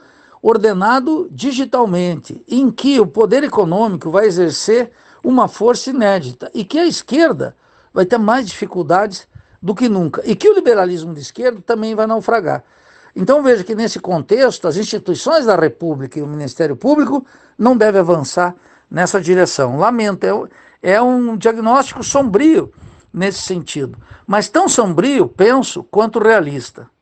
ordenado digitalmente, em que o poder econômico vai exercer uma força inédita e que a esquerda vai ter mais dificuldades do que nunca, e que o liberalismo de esquerda também vai naufragar. Então veja que nesse contexto as instituições da República e o Ministério Público não devem avançar nessa direção. Lamento, é um diagnóstico sombrio nesse sentido, mas tão sombrio, penso, quanto realista.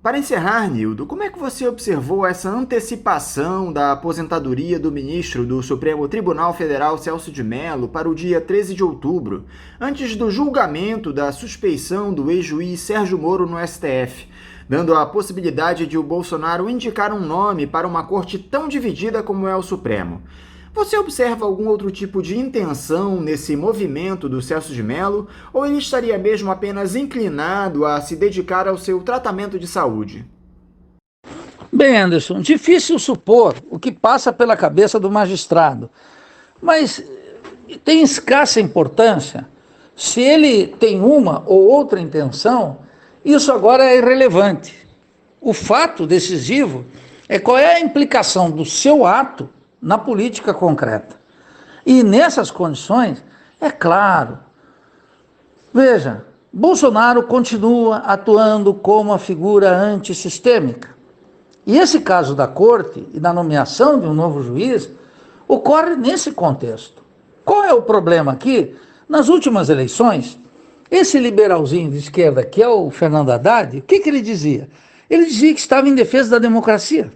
Para encerrar, Nildo, como é que você observou essa antecipação da aposentadoria do ministro do Supremo Tribunal Federal, Celso de Mello, para o dia 13 de outubro, antes do julgamento da suspeição do ex-juiz Sérgio Moro no STF, dando a possibilidade de o Bolsonaro indicar um nome para uma corte tão dividida como é o Supremo? Você observa algum outro tipo de intenção nesse movimento do Celso de Mello, ou ele estaria mesmo apenas inclinado a se dedicar ao seu tratamento de saúde? Bem, Anderson, difícil supor o que passa pela cabeça do magistrado, mas tem escassa importância. Se ele tem uma ou outra intenção, isso agora é irrelevante. O fato decisivo é qual é a implicação do seu ato na política concreta. E nessas condições, é claro, veja, Bolsonaro continua atuando como uma figura antissistêmica. E esse caso da corte e da nomeação de um novo juiz ocorre nesse contexto. Qual é o problema aqui? Nas últimas eleições, esse liberalzinho de esquerda, que é o Fernando Haddad, o que ele dizia? Ele dizia que estava em defesa da democracia,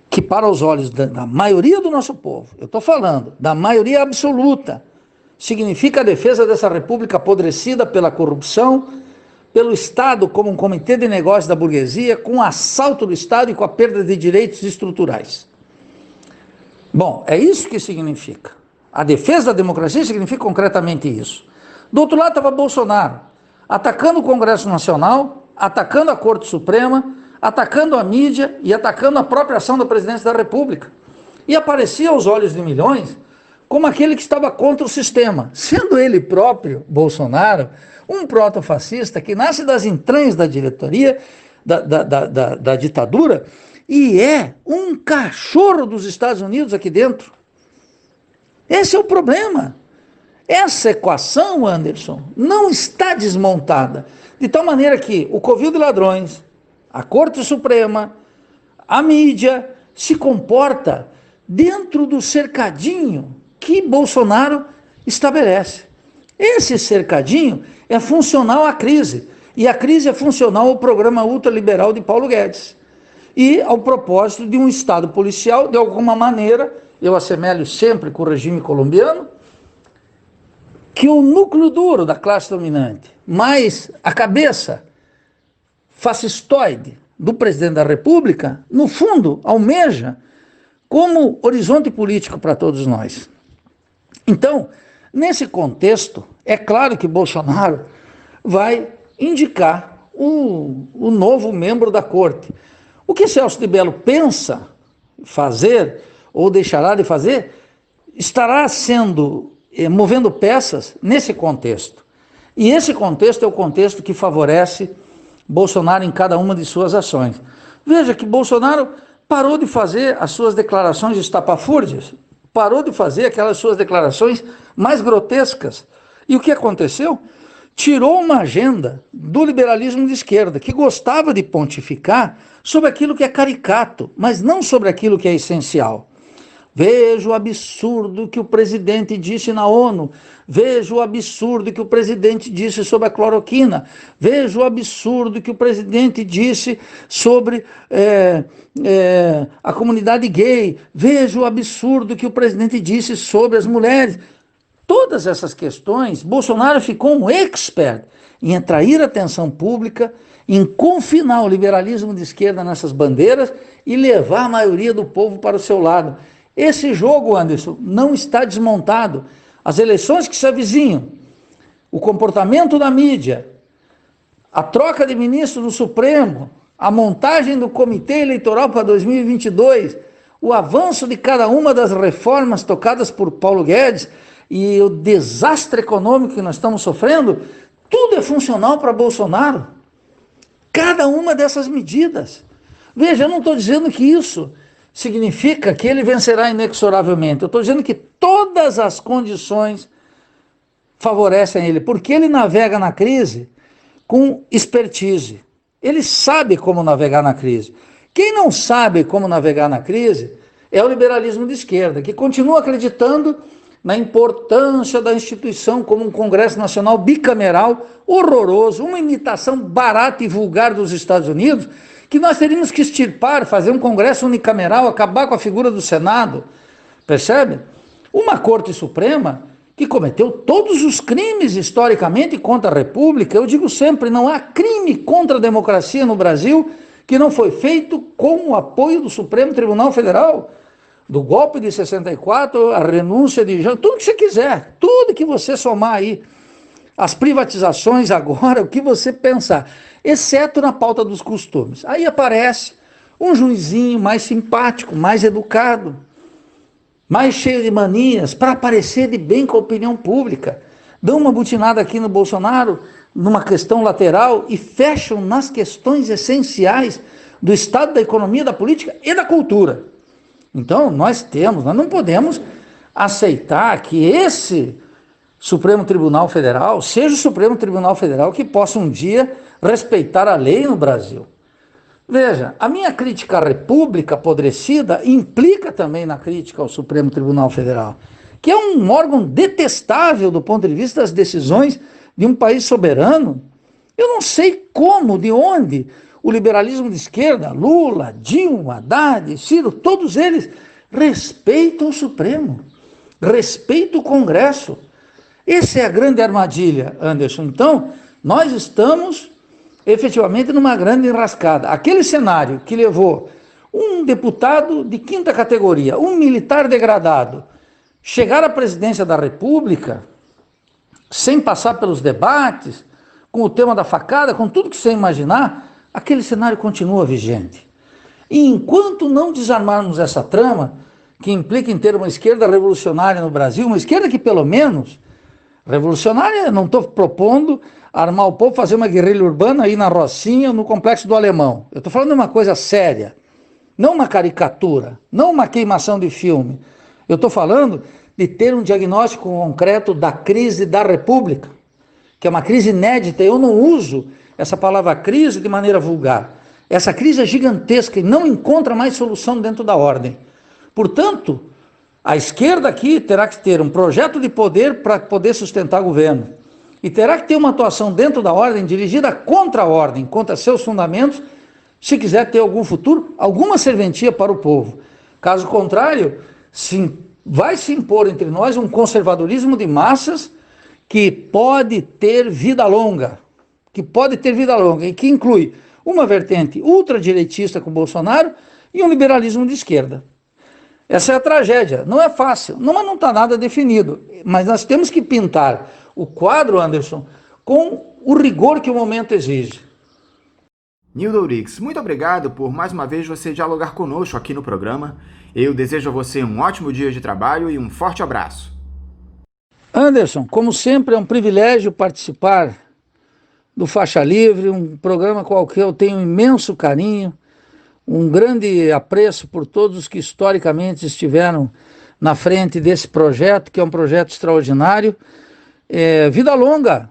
que para os olhos da maioria do nosso povo, eu estou falando da maioria absoluta, significa a defesa dessa república apodrecida pela corrupção, pelo Estado como um comitê de negócios da burguesia, com o assalto do Estado e com a perda de direitos estruturais. Bom, é isso que significa. A defesa da democracia significa concretamente isso. Do outro lado estava Bolsonaro, atacando o Congresso Nacional, atacando a Corte Suprema, atacando a mídia e atacando a própria ação da presidência da República. E aparecia aos olhos de milhões como aquele que estava contra o sistema, sendo ele próprio, Bolsonaro, um protofascista que nasce das entranhas da diretoria, da ditadura, e é um cachorro dos Estados Unidos aqui dentro. Esse é o problema. Essa equação, Anderson, não está desmontada, de tal maneira que o covil de ladrões, a Corte Suprema, a mídia, se comporta dentro do cercadinho que Bolsonaro estabelece. Esse cercadinho é funcional à crise, e a crise é funcional ao programa ultraliberal de Paulo Guedes, e ao propósito de um Estado policial, de alguma maneira, eu assemelho sempre com o regime colombiano, que o núcleo duro da classe dominante, mais a cabeça fascistoide do presidente da República, no fundo, almeja como horizonte político para todos nós. Então, nesse contexto, é claro que Bolsonaro vai indicar o novo membro da corte. O que Celso de Mello pensa fazer, ou deixará de fazer, estará movendo peças nesse contexto. E esse contexto é o contexto que favorece Bolsonaro em cada uma de suas ações. Veja que Bolsonaro parou de fazer as suas declarações estapafúrdias, parou de fazer aquelas suas declarações mais grotescas. E o que aconteceu? Tirou uma agenda do liberalismo de esquerda, que gostava de pontificar sobre aquilo que é caricato, mas não sobre aquilo que é essencial. Veja o absurdo que o presidente disse na ONU. Veja o absurdo que o presidente disse sobre a cloroquina. Veja o absurdo que o presidente disse sobre a comunidade gay. Veja o absurdo que o presidente disse sobre as mulheres. Todas essas questões, Bolsonaro ficou um expert em atrair atenção pública, em confinar o liberalismo de esquerda nessas bandeiras e levar a maioria do povo para o seu lado. Esse jogo, Anderson, não está desmontado. As eleições que se avizinham, o comportamento da mídia, a troca de ministro do Supremo, a montagem do comitê eleitoral para 2022, o avanço de cada uma das reformas tocadas por Paulo Guedes e o desastre econômico que nós estamos sofrendo, tudo é funcional para Bolsonaro. Cada uma dessas medidas. Veja, eu não estou dizendo que isso significa que ele vencerá inexoravelmente. Eu estou dizendo que todas as condições favorecem ele, porque ele navega na crise com expertise. Ele sabe como navegar na crise. Quem não sabe como navegar na crise é o liberalismo de esquerda, que continua acreditando na importância da instituição como um Congresso Nacional bicameral horroroso, uma imitação barata e vulgar dos Estados Unidos, que nós teríamos que extirpar, fazer um Congresso unicameral, acabar com a figura do Senado, percebe? Uma Corte Suprema que cometeu todos os crimes historicamente contra a República. Eu digo sempre, não há crime contra a democracia no Brasil que não foi feito com o apoio do Supremo Tribunal Federal. Do golpe de 64, a renúncia de Janot, tudo que você quiser, tudo que você somar aí, as privatizações agora, o que você pensar, exceto na pauta dos costumes. Aí aparece um juizinho mais simpático, mais educado, mais cheio de manias, para aparecer de bem com a opinião pública. Dão uma butinada aqui no Bolsonaro, numa questão lateral, e fecham nas questões essenciais do estado da economia, da política e da cultura. Então, nós não podemos aceitar que esse Supremo Tribunal Federal seja o Supremo Tribunal Federal que possa um dia respeitar a lei no Brasil. Veja, a minha crítica à República apodrecida implica também na crítica ao Supremo Tribunal Federal, que é um órgão detestável do ponto de vista das decisões de um país soberano. Eu não sei como, de onde o liberalismo de esquerda, Lula, Dilma, Haddad, Ciro, todos eles respeitam o Supremo, respeitam o Congresso. Essa é a grande armadilha, Anderson. Então, nós estamos efetivamente numa grande enrascada. Aquele cenário que levou um deputado de quinta categoria, um militar degradado, chegar à presidência da República, sem passar pelos debates, com o tema da facada, com tudo que você imaginar, aquele cenário continua vigente. E enquanto não desarmarmos essa trama, que implica em ter uma esquerda revolucionária no Brasil, uma esquerda que pelo menos, revolucionária, não estou propondo armar o povo, fazer uma guerrilha urbana aí na Rocinha, no Complexo do Alemão. Eu estou falando de uma coisa séria, não uma caricatura, não uma queimação de filme. Eu estou falando de ter um diagnóstico concreto da crise da República, que é uma crise inédita. Eu não uso essa palavra crise de maneira vulgar. Essa crise é gigantesca e não encontra mais solução dentro da ordem. Portanto, a esquerda aqui terá que ter um projeto de poder para poder sustentar o governo. E terá que ter uma atuação dentro da ordem, dirigida contra a ordem, contra seus fundamentos, se quiser ter algum futuro, alguma serventia para o povo. Caso contrário, vai se impor entre nós um conservadorismo de massas que pode ter vida longa. E que inclui uma vertente ultradireitista com Bolsonaro e um liberalismo de esquerda. Essa é a tragédia. Não é fácil, não está nada definido, mas nós temos que pintar o quadro, Anderson, com o rigor que o momento exige. Nildo Ourix, muito obrigado por mais uma vez você dialogar conosco aqui no programa. Eu desejo a você um ótimo dia de trabalho e um forte abraço. Anderson, como sempre é um privilégio participar do Faixa Livre, um programa qual que eu tenho um imenso carinho, um grande apreço por todos os que historicamente estiveram na frente desse projeto, que é um projeto extraordinário. Vida longa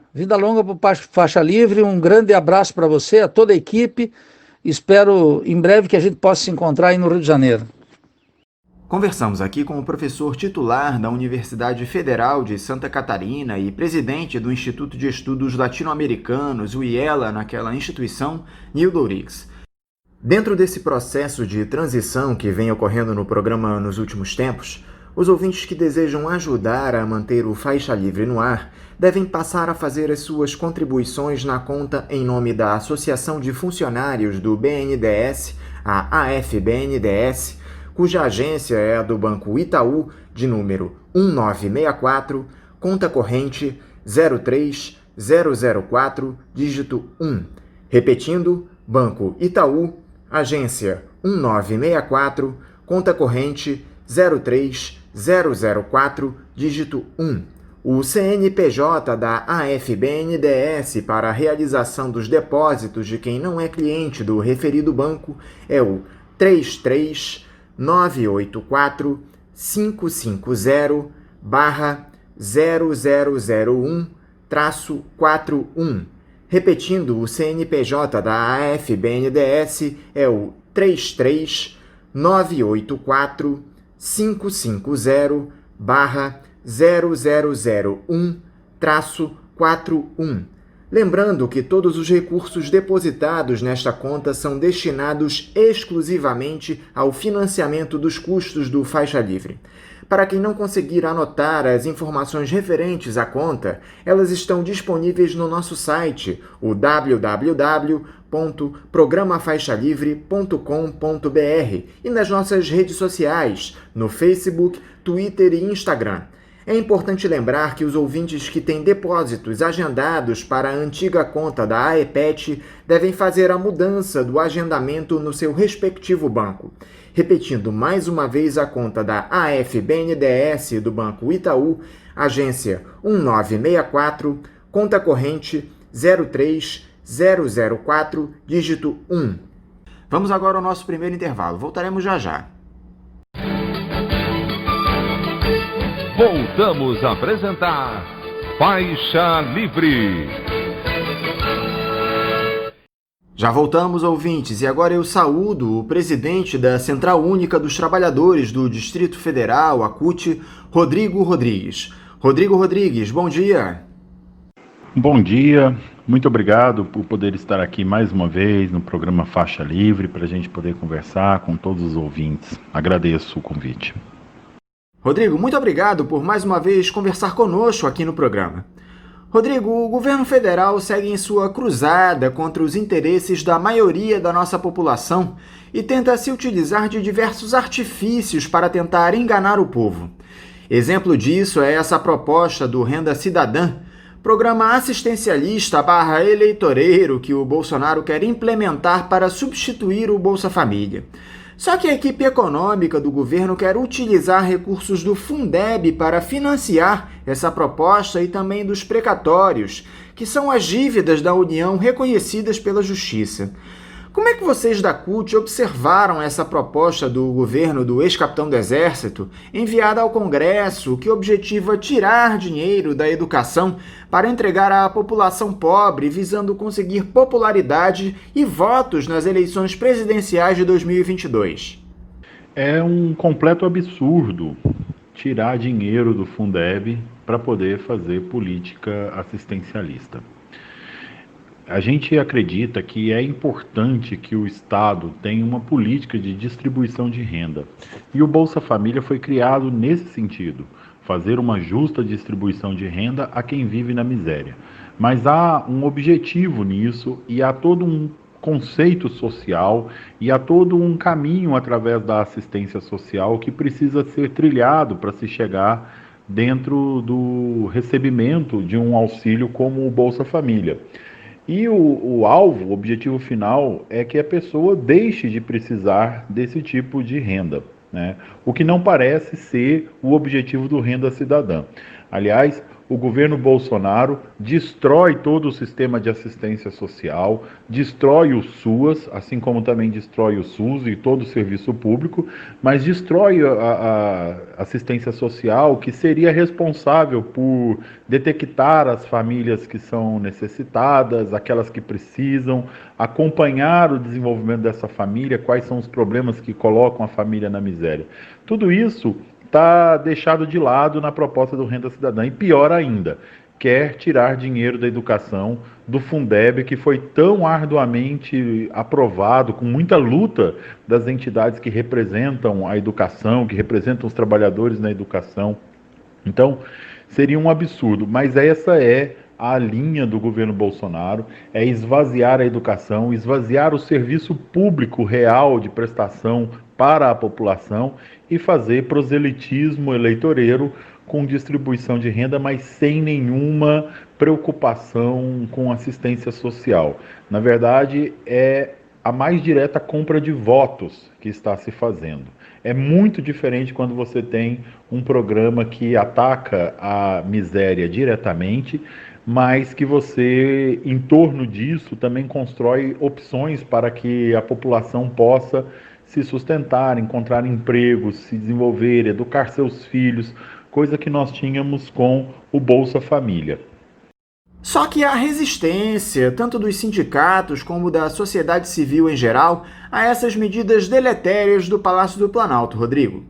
para o Faixa Livre, um grande abraço para você, a toda a equipe, espero em breve que a gente possa se encontrar aí no Rio de Janeiro. Conversamos aqui com o professor titular da Universidade Federal de Santa Catarina e presidente do Instituto de Estudos Latino-Americanos, o IELA, naquela instituição, Nildo Ourix. Dentro desse processo de transição que vem ocorrendo no programa nos últimos tempos, Os ouvintes que desejam ajudar a manter o Faixa Livre no ar devem passar a fazer as suas contribuições na conta em nome da Associação de Funcionários do BNDES, a AFBNDES, cuja agência é a do Banco Itaú, de número 1964, conta corrente 03004, dígito 1. Repetindo, Banco Itaú, agência 1964, conta corrente 03004, dígito 1. O CNPJ da AFBNDES para a realização dos depósitos de quem não é cliente do referido banco é o 33984-550-0001-41. Repetindo, o CNPJ da AFBNDES é o 33984-550-0001-41. Lembrando que todos os recursos depositados nesta conta são destinados exclusivamente ao financiamento dos custos do Faixa Livre. Para quem não conseguir anotar as informações referentes à conta, elas estão disponíveis no nosso site, o www.programafaixalivre.com.br, e nas nossas redes sociais, no Facebook, Twitter e Instagram. É importante lembrar que os ouvintes que têm depósitos agendados para a antiga conta da AEPET devem fazer a mudança do agendamento no seu respectivo banco. Repetindo mais uma vez a conta da AFBNDES do Banco Itaú, agência 1964, conta corrente 03004, dígito 1. Vamos agora ao nosso primeiro intervalo. Voltaremos já já. Voltamos a apresentar Faixa Livre. Já voltamos, ouvintes, e agora eu saúdo o presidente da Central Única dos Trabalhadores do Distrito Federal, a CUT, Rodrigo Rodrigues. Rodrigo Rodrigues, bom dia. Bom dia, muito obrigado por poder estar aqui mais uma vez no programa Faixa Livre, para a gente poder conversar com todos os ouvintes. Agradeço o convite. Rodrigo, muito obrigado por mais uma vez conversar conosco aqui no programa. Rodrigo, o governo federal segue em sua cruzada contra os interesses da maioria da nossa população e tenta se utilizar de diversos artifícios para tentar enganar o povo. Exemplo disso é essa proposta do Renda Cidadã, programa assistencialista / eleitoreiro que o Bolsonaro quer implementar para substituir o Bolsa Família. Só que a equipe econômica do governo quer utilizar recursos do Fundeb para financiar essa proposta e também dos precatórios, que são as dívidas da União reconhecidas pela Justiça. Como é que vocês da CUT observaram essa proposta do governo do ex-capitão do Exército, enviada ao Congresso, que objetiva tirar dinheiro da educação para entregar à população pobre, visando conseguir popularidade e votos nas eleições presidenciais de 2022? É um completo absurdo tirar dinheiro do Fundeb para poder fazer política assistencialista. A gente acredita que é importante que o Estado tenha uma política de distribuição de renda. E o Bolsa Família foi criado nesse sentido, fazer uma justa distribuição de renda a quem vive na miséria. Mas há um objetivo nisso e há todo um conceito social e há todo um caminho através da assistência social que precisa ser trilhado para se chegar dentro do recebimento de um auxílio como o Bolsa Família. E o alvo, o objetivo final, é que a pessoa deixe de precisar desse tipo de renda, né? O que não parece ser o objetivo do Renda Cidadã. Aliás, o governo Bolsonaro destrói todo o sistema de assistência social, destrói o SUAS, assim como também destrói o SUS e todo o serviço público, mas destrói a assistência social, que seria responsável por detectar as famílias que são necessitadas, aquelas que precisam, acompanhar o desenvolvimento dessa família, quais são os problemas que colocam a família na miséria. Tudo isso está deixado de lado na proposta do Renda Cidadã. E pior ainda, quer tirar dinheiro da educação, do Fundeb, que foi tão arduamente aprovado, com muita luta das entidades que representam a educação, que representam os trabalhadores na educação. Então, seria um absurdo, mas essa é a linha do governo Bolsonaro, é esvaziar a educação, esvaziar o serviço público real de prestação para a população e fazer proselitismo eleitoreiro com distribuição de renda, mas sem nenhuma preocupação com assistência social. Na verdade, é a mais direta compra de votos que está se fazendo. É muito diferente quando você tem um programa que ataca a miséria diretamente, mas que você, em torno disso, também constrói opções para que a população possa se sustentar, encontrar empregos, se desenvolver, educar seus filhos, coisa que nós tínhamos com o Bolsa Família. Só que há resistência, tanto dos sindicatos como da sociedade civil em geral, a essas medidas deletérias do Palácio do Planalto, Rodrigo.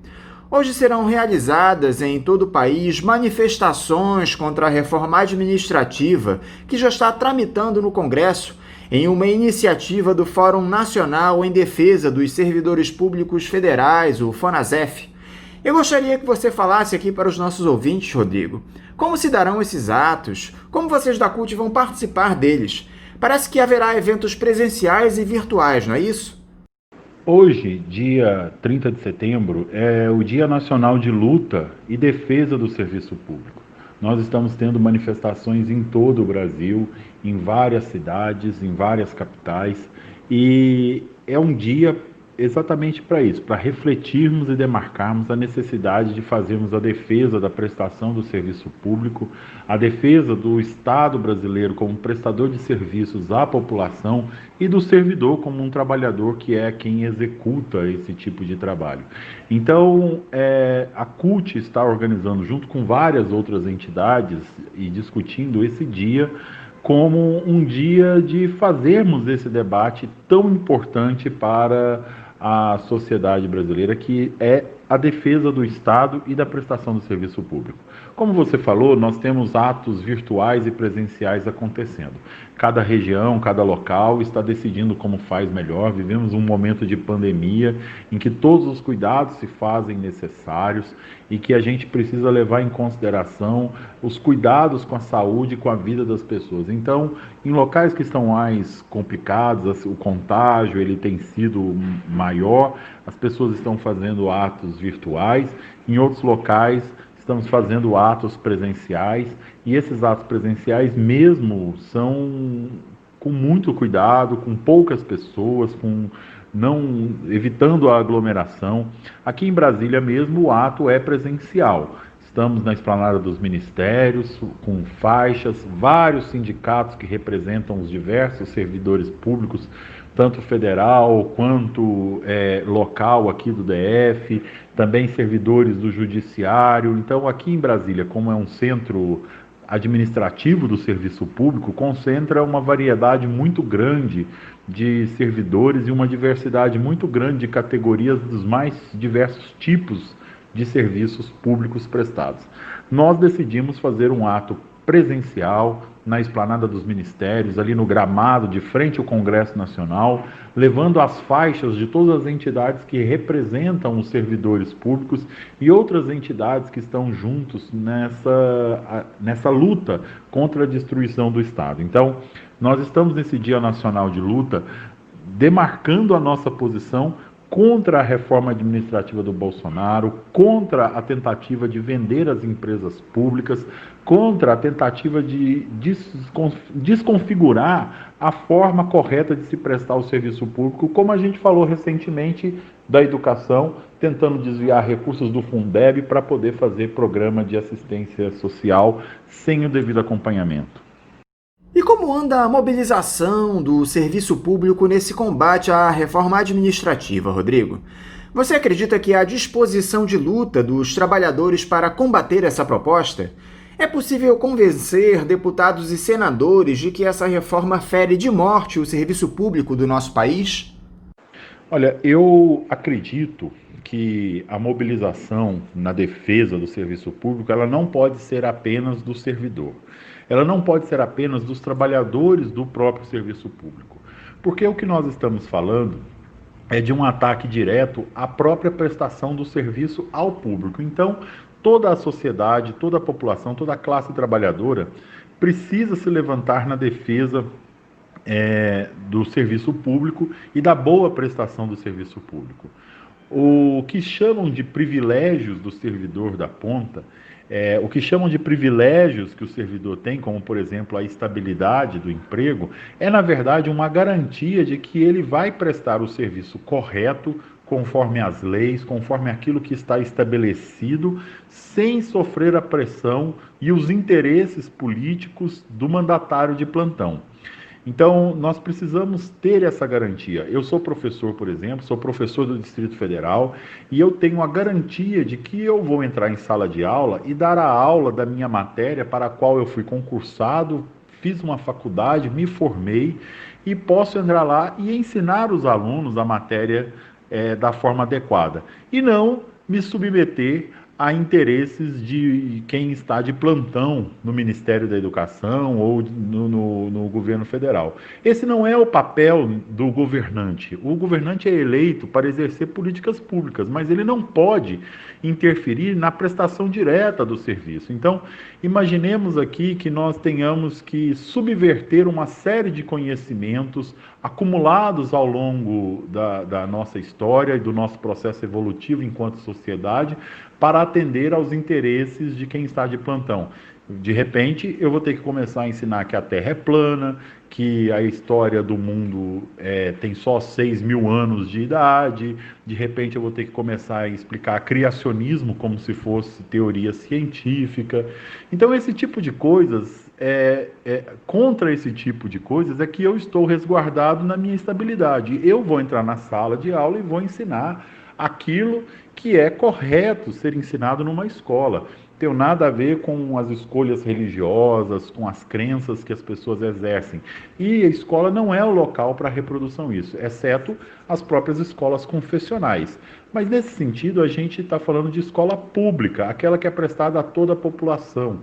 Hoje serão realizadas em todo o país manifestações contra a reforma administrativa que já está tramitando no Congresso em uma iniciativa do Fórum Nacional em Defesa dos Servidores Públicos Federais, o FONASEF. Eu gostaria que você falasse aqui para os nossos ouvintes, Rodrigo, como se darão esses atos, como vocês da CUT vão participar deles. Parece que haverá eventos presenciais e virtuais, não é isso? Hoje, dia 30 de setembro, é o Dia Nacional de Luta e Defesa do Serviço Público. Nós estamos tendo manifestações em todo o Brasil, em várias cidades, em várias capitais, e é um dia exatamente para isso, para refletirmos e demarcarmos a necessidade de fazermos a defesa da prestação do serviço público, a defesa do Estado brasileiro como prestador de serviços à população e do servidor como um trabalhador que é quem executa esse tipo de trabalho. Então, a CUT está organizando, junto com várias outras entidades, e discutindo esse dia como um dia de fazermos esse debate tão importante para a sociedade brasileira, que é a defesa do Estado e da prestação do serviço público. Como você falou, nós temos atos virtuais e presenciais acontecendo. Cada região, cada local está decidindo como faz melhor. Vivemos um momento de pandemia em que todos os cuidados se fazem necessários e que a gente precisa levar em consideração os cuidados com a saúde e com a vida das pessoas. Então, em locais que estão mais complicados, o contágio ele tem sido maior, as pessoas estão fazendo atos virtuais. Em outros locais, estamos fazendo atos presenciais, e esses atos presenciais mesmo são com muito cuidado, com poucas pessoas, evitando a aglomeração. Aqui em Brasília mesmo o ato é presencial. Estamos na esplanada dos ministérios, com faixas, vários sindicatos que representam os diversos servidores públicos, tanto federal quanto local aqui do DF, também servidores do judiciário. Então, aqui em Brasília, como é um centro administrativo do serviço público, concentra uma variedade muito grande de servidores e uma diversidade muito grande de categorias dos mais diversos tipos de serviços públicos prestados. Nós decidimos fazer um ato presencial na esplanada dos ministérios, ali no gramado de frente ao Congresso Nacional, levando as faixas de todas as entidades que representam os servidores públicos e outras entidades que estão juntos nessa luta contra a destruição do Estado. Então, nós estamos nesse Dia Nacional de Luta demarcando a nossa posição contra a reforma administrativa do Bolsonaro, contra a tentativa de vender as empresas públicas, contra a tentativa de desconfigurar a forma correta de se prestar o serviço público, como a gente falou recentemente da educação, tentando desviar recursos do Fundeb para poder fazer programa de assistência social sem o devido acompanhamento. E como anda a mobilização do serviço público nesse combate à reforma administrativa, Rodrigo? Você acredita que há disposição de luta dos trabalhadores para combater essa proposta? É possível convencer deputados e senadores de que essa reforma fere de morte o serviço público do nosso país? Olha, eu acredito que a mobilização na defesa do serviço público ela não pode ser apenas do servidor. ela não pode ser apenas dos trabalhadores do próprio serviço público. Porque o que nós estamos falando é de um ataque direto à própria prestação do serviço ao público. Então, toda a sociedade, toda a população, toda a classe trabalhadora precisa se levantar na defesa do serviço público e da boa prestação do serviço público. O que chamam de privilégios do servidor da ponta, o que chamam de privilégios que o servidor tem, como, por exemplo, a estabilidade do emprego, é, na verdade, uma garantia de que ele vai prestar o serviço correto, conforme as leis, conforme aquilo que está estabelecido, sem sofrer a pressão e os interesses políticos do mandatário de plantão. Então, nós precisamos ter essa garantia. Eu sou professor, por exemplo, sou professor do Distrito Federal e eu tenho a garantia de que eu vou entrar em sala de aula e dar a aula da minha matéria para a qual eu fui concursado, fiz uma faculdade, me formei e posso entrar lá e ensinar os alunos a matéria da forma adequada. E não me submeter a interesses de quem está de plantão no Ministério da Educação ou no governo federal. Esse não é o papel do governante. O governante é eleito para exercer políticas públicas, mas ele não pode interferir na prestação direta do serviço. Então, imaginemos aqui que nós tenhamos que subverter uma série de conhecimentos acumulados ao longo da nossa história e do nosso processo evolutivo enquanto sociedade, para atender aos interesses de quem está de plantão. De repente, eu vou ter que começar a ensinar que a Terra é plana, que a história do mundo tem só 6.000 anos de idade. De repente, eu vou ter que começar a explicar criacionismo como se fosse teoria científica. Então, esse tipo de coisas, contra esse tipo de coisas, é que eu estou resguardado na minha estabilidade. Eu vou entrar na sala de aula e vou ensinar aquilo que é correto ser ensinado numa escola. Tem nada a ver com as escolhas religiosas, com as crenças que as pessoas exercem. E a escola não é o local para reprodução disso, exceto as próprias escolas confessionais. Mas nesse sentido, a gente está falando de escola pública, aquela que é prestada a toda a população.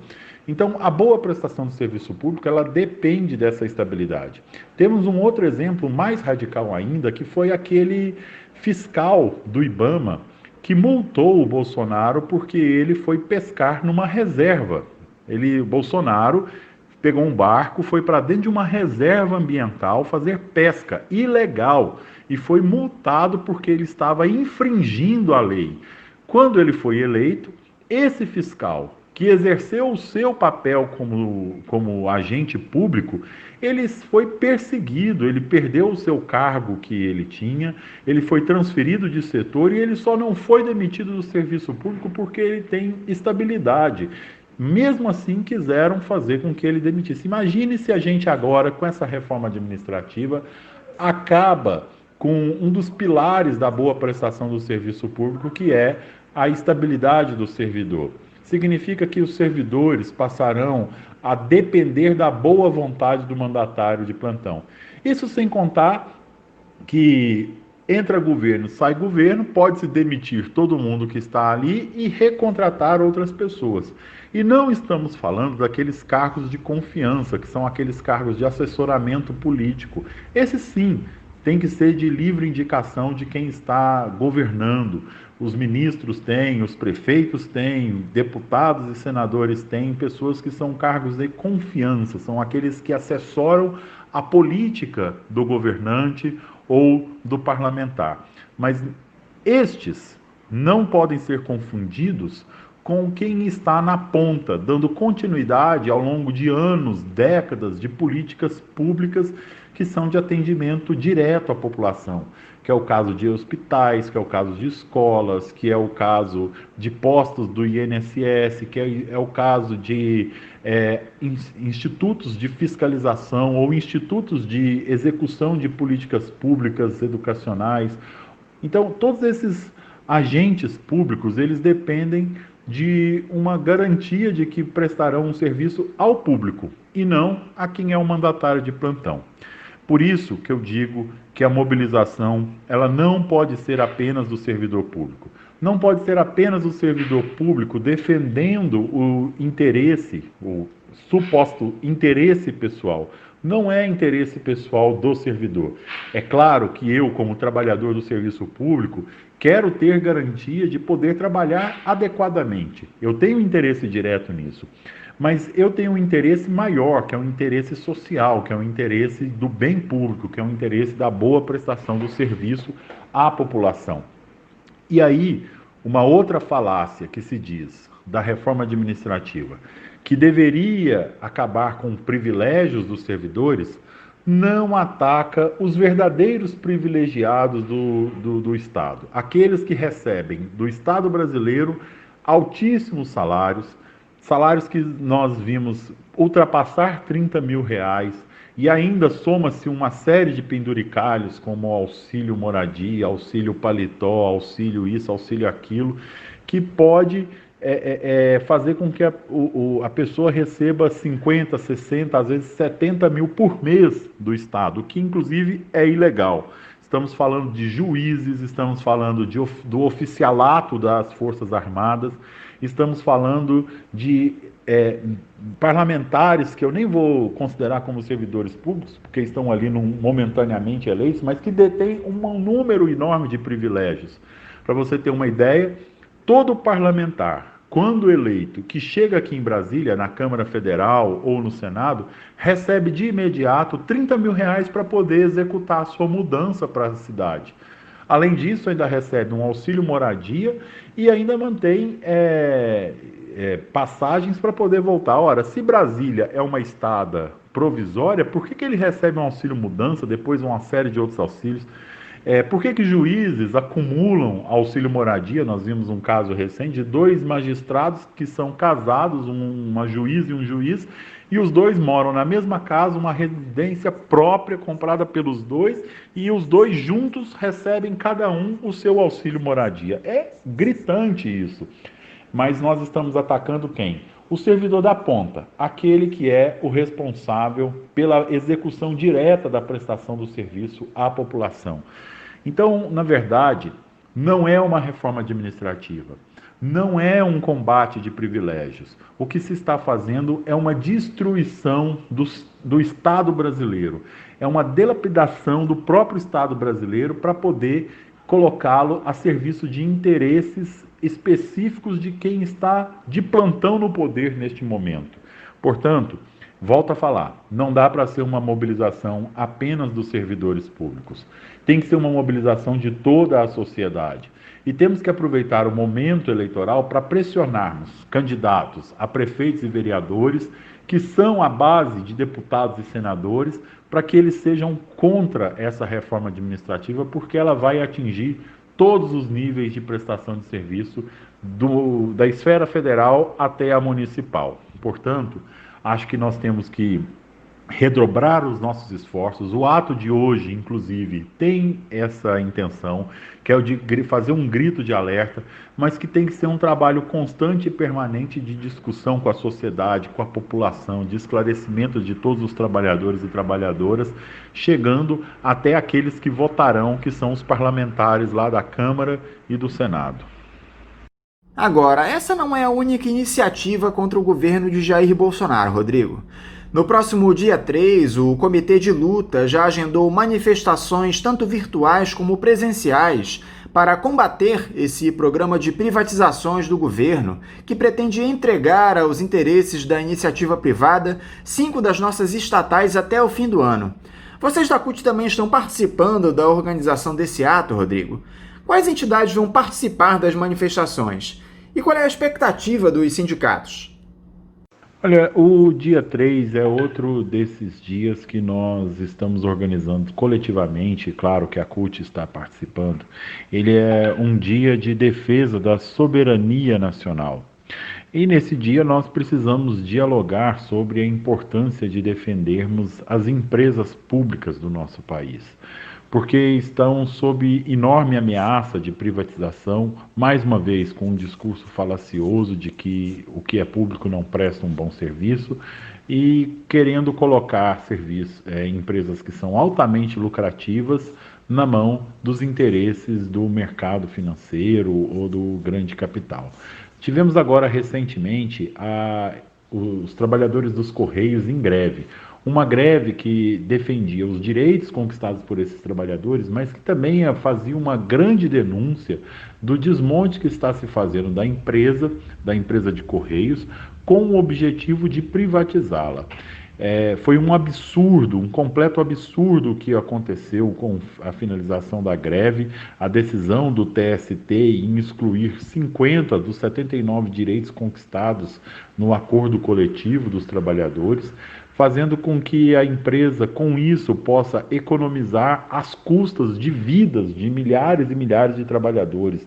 Então, a boa prestação do serviço público, ela depende dessa estabilidade. Temos um outro exemplo mais radical ainda, que foi aquele fiscal do IBAMA, que multou o Bolsonaro porque ele foi pescar numa reserva. Bolsonaro pegou um barco, foi para dentro de uma reserva ambiental fazer pesca ilegal e foi multado porque ele estava infringindo a lei. Quando ele foi eleito, esse fiscal, que exerceu o seu papel como agente público, ele foi perseguido, ele perdeu o seu cargo que ele tinha, ele foi transferido de setor e ele só não foi demitido do serviço público porque ele tem estabilidade. Mesmo assim, quiseram fazer com que ele demitisse. Imagine se a gente agora, com essa reforma administrativa, acaba com um dos pilares da boa prestação do serviço público, que é a estabilidade do servidor. Significa que os servidores passarão a depender da boa vontade do mandatário de plantão. Isso sem contar que entra governo, sai governo, pode-se demitir todo mundo que está ali e recontratar outras pessoas. E não estamos falando daqueles cargos de confiança, que são aqueles cargos de assessoramento político. Esse sim tem que ser de livre indicação de quem está governando. Os ministros têm, os prefeitos têm, deputados e senadores têm, pessoas que são cargos de confiança, são aqueles que assessoram a política do governante ou do parlamentar. Mas estes não podem ser confundidos com quem está na ponta, dando continuidade ao longo de anos, décadas de políticas públicas que são de atendimento direto à população, que é o caso de hospitais, que é o caso de escolas, que é o caso de postos do INSS, que é o caso de institutos de fiscalização ou institutos de execução de políticas públicas educacionais. Então, todos esses agentes públicos, eles dependem de uma garantia de que prestarão um serviço ao público e não a quem é o mandatário de plantão. Por isso que eu digo que a mobilização, ela não pode ser apenas do servidor público. Não pode ser apenas o servidor público defendendo o interesse, ou suposto interesse pessoal. Não é interesse pessoal do servidor. É claro que eu, como trabalhador do serviço público, quero ter garantia de poder trabalhar adequadamente. Eu tenho interesse direto nisso. Mas eu tenho um interesse maior, que é um interesse social, que é um interesse do bem público, que é um interesse da boa prestação do serviço à população. E aí, uma outra falácia que se diz da reforma administrativa, que deveria acabar com privilégios dos servidores, não ataca os verdadeiros privilegiados do Estado. Aqueles que recebem do Estado brasileiro altíssimos salários, salários que nós vimos ultrapassar 30 mil reais, e ainda soma-se uma série de penduricalhos, como auxílio moradia, auxílio paletó, auxílio isso, auxílio aquilo, que pode fazer com que a pessoa receba 50, 60, às vezes 70 mil por mês do Estado, o que inclusive é ilegal. Estamos falando de juízes, estamos falando do oficialato das Forças Armadas, estamos falando de parlamentares, que eu nem vou considerar como servidores públicos, porque estão ali momentaneamente eleitos, mas que detêm um número enorme de privilégios. Para você ter uma ideia, todo parlamentar, quando eleito, que chega aqui em Brasília, na Câmara Federal ou no Senado, recebe de imediato 30 mil reais para poder executar a sua mudança para a cidade. Além disso, ainda recebe um auxílio moradia e ainda mantém passagens para poder voltar. Ora, se Brasília é uma estada provisória, por que ele recebe um auxílio mudança, depois uma série de outros auxílios? Por que juízes acumulam auxílio moradia? Nós vimos um caso recente de 2 magistrados que são casados, uma juíza e um juiz, e os dois moram na mesma casa, uma residência própria comprada pelos dois, e os dois juntos recebem cada um o seu auxílio moradia. É gritante isso. Mas nós estamos atacando quem? O servidor da ponta, aquele que é o responsável pela execução direta da prestação do serviço à população. Então, na verdade, não é uma reforma administrativa, não é um combate de privilégios. O que se está fazendo é uma destruição do Estado brasileiro, é uma dilapidação do próprio Estado brasileiro para poder colocá-lo a serviço de interesses específicos de quem está de plantão no poder neste momento. Portanto, volto a falar, não dá para ser uma mobilização apenas dos servidores públicos. Tem que ser uma mobilização de toda a sociedade. E temos que aproveitar o momento eleitoral para pressionarmos candidatos a prefeitos e vereadores que são a base de deputados e senadores para que eles sejam contra essa reforma administrativa, porque ela vai atingir todos os níveis de prestação de serviço, da esfera federal até a municipal. Portanto, acho que nós temos que redobrar os nossos esforços. O ato de hoje, inclusive, tem essa intenção, que é o de fazer um grito de alerta, mas que tem que ser um trabalho constante e permanente de discussão com a sociedade, com a população, de esclarecimento de todos os trabalhadores e trabalhadoras, chegando até aqueles que votarão, que são os parlamentares lá da Câmara e do Senado. Agora, essa não é a única iniciativa contra o governo de Jair Bolsonaro, Rodrigo. No próximo dia 3, o Comitê de Luta já agendou manifestações tanto virtuais como presenciais para combater esse programa de privatizações do governo, que pretende entregar aos interesses da iniciativa privada 5 das nossas estatais até o fim do ano. Vocês da CUT também estão participando da organização desse ato, Rodrigo. Quais entidades vão participar das manifestações? E qual é a expectativa dos sindicatos? Olha, o dia 3 é outro desses dias que nós estamos organizando coletivamente, claro que a CUT está participando. Ele é um dia de defesa da soberania nacional. E nesse dia nós precisamos dialogar sobre a importância de defendermos as empresas públicas do nosso país, porque estão sob enorme ameaça de privatização, mais uma vez com um discurso falacioso de que o que é público não presta um bom serviço, e querendo colocar empresas que são altamente lucrativas na mão dos interesses do mercado financeiro ou do grande capital. Tivemos agora recentemente a os trabalhadores dos Correios em greve. Uma greve que defendia os direitos conquistados por esses trabalhadores, mas que também fazia uma grande denúncia do desmonte que está se fazendo da empresa de Correios, com o objetivo de privatizá-la. Foi um absurdo, um completo absurdo o que aconteceu com a finalização da greve, a decisão do TST em excluir 50 dos 79 direitos conquistados no acordo coletivo dos trabalhadores, fazendo com que a empresa, com isso, possa economizar às custas de vidas de milhares e milhares de trabalhadores.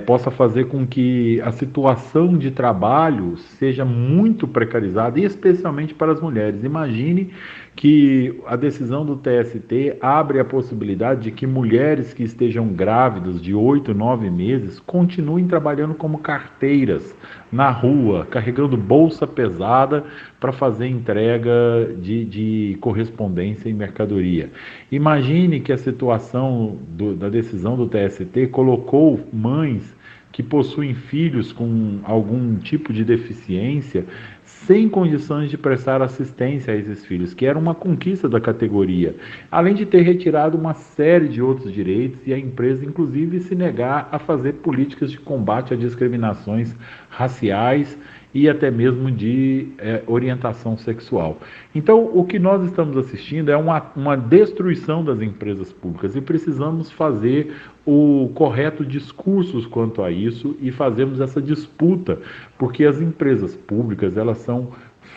Possa fazer com que a situação de trabalho seja muito precarizada, e especialmente para as mulheres. Imagine que a decisão do TST abre a possibilidade de que mulheres que estejam grávidas de 8, 9 meses continuem trabalhando como carteiras na rua, carregando bolsa pesada para fazer entrega de correspondência e mercadoria. Imagine que a situação da decisão do TST colocou mães que possuem filhos com algum tipo de deficiência sem condições de prestar assistência a esses filhos, que era uma conquista da categoria, além de ter retirado uma série de outros direitos e a empresa, inclusive, se negar a fazer políticas de combate a discriminações raciais e até mesmo de orientação sexual. Então, o que nós estamos assistindo é uma destruição das empresas públicas e precisamos fazer o correto discurso quanto a isso e fazermos essa disputa, porque as empresas públicas, elas são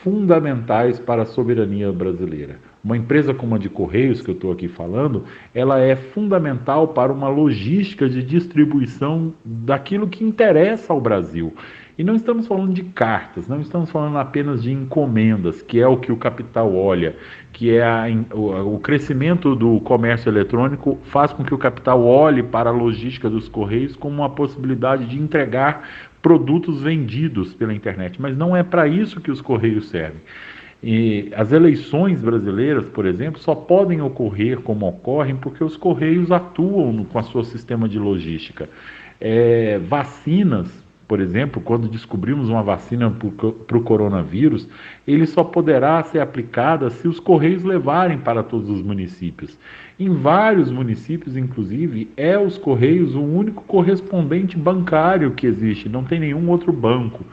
fundamentais para a soberania brasileira. Uma empresa como a de Correios, que eu estou aqui falando, ela é fundamental para uma logística de distribuição daquilo que interessa ao Brasil. E não estamos falando de cartas, não estamos falando apenas de encomendas, que é o que o capital olha, que é o crescimento do comércio eletrônico faz com que o capital olhe para a logística dos Correios como uma possibilidade de entregar produtos vendidos pela internet. Mas não é para isso que os Correios servem. E as eleições brasileiras, por exemplo, só podem ocorrer como ocorrem porque os Correios atuam com o seu sistema de logística. Vacinas, por exemplo, quando descobrimos uma vacina para o coronavírus, ele só poderá ser aplicada se os Correios levarem para todos os municípios. Em vários municípios, inclusive, os Correios o único correspondente bancário que existe, não tem nenhum outro banco.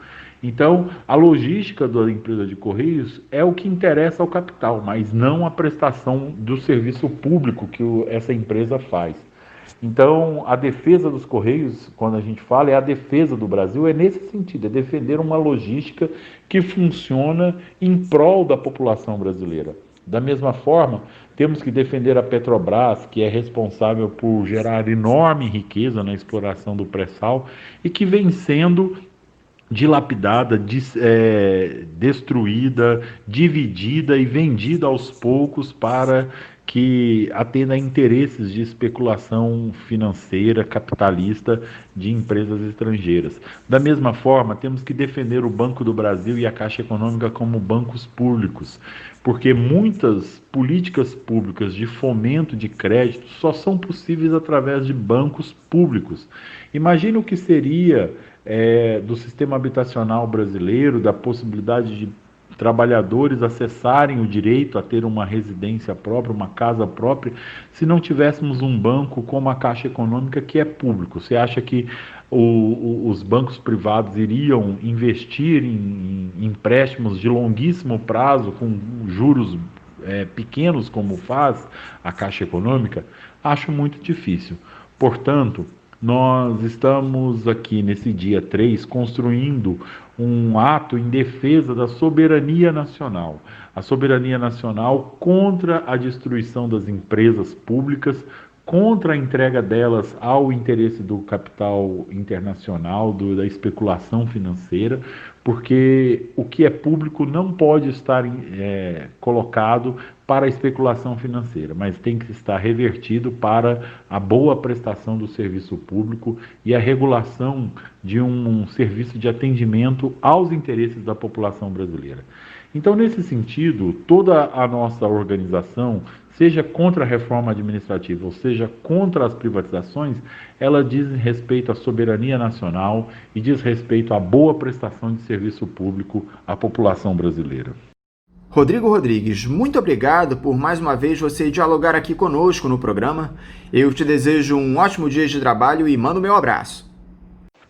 Então, a logística da empresa de Correios é o que interessa ao capital, mas não a prestação do serviço público que essa empresa faz. Então, a defesa dos Correios, quando a gente fala, é a defesa do Brasil, é nesse sentido, é defender uma logística que funciona em prol da população brasileira. Da mesma forma, temos que defender a Petrobras, que é responsável por gerar enorme riqueza na exploração do pré-sal e que vem sendo dilapidada, destruída, dividida e vendida aos poucos para que atenda a interesses de especulação financeira, capitalista de empresas estrangeiras. Da mesma forma, temos que defender o Banco do Brasil e a Caixa Econômica como bancos públicos, porque muitas políticas públicas de fomento de crédito só são possíveis através de bancos públicos. Imagine o que seria do sistema habitacional brasileiro, da possibilidade de trabalhadores acessarem o direito a ter uma residência própria, uma casa própria, se não tivéssemos um banco como a Caixa Econômica, que é público. Você acha que os bancos privados iriam investir em empréstimos de longuíssimo prazo, com juros pequenos, como faz a Caixa Econômica? Acho muito difícil. Portanto, nós estamos aqui nesse dia 3 construindo um ato em defesa da soberania nacional. A soberania nacional contra a destruição das empresas públicas, contra a entrega delas ao interesse do capital internacional, da especulação financeira, porque o que é público não pode estar colocado para a especulação financeira, mas tem que estar revertido para a boa prestação do serviço público e a regulação de um serviço de atendimento aos interesses da população brasileira. Então, nesse sentido, toda a nossa organização, seja contra a reforma administrativa ou seja contra as privatizações, ela diz respeito à soberania nacional e diz respeito à boa prestação de serviço público à população brasileira. Rodrigo Rodrigues, muito obrigado por mais uma vez você dialogar aqui conosco no programa. Eu te desejo um ótimo dia de trabalho e mando meu abraço.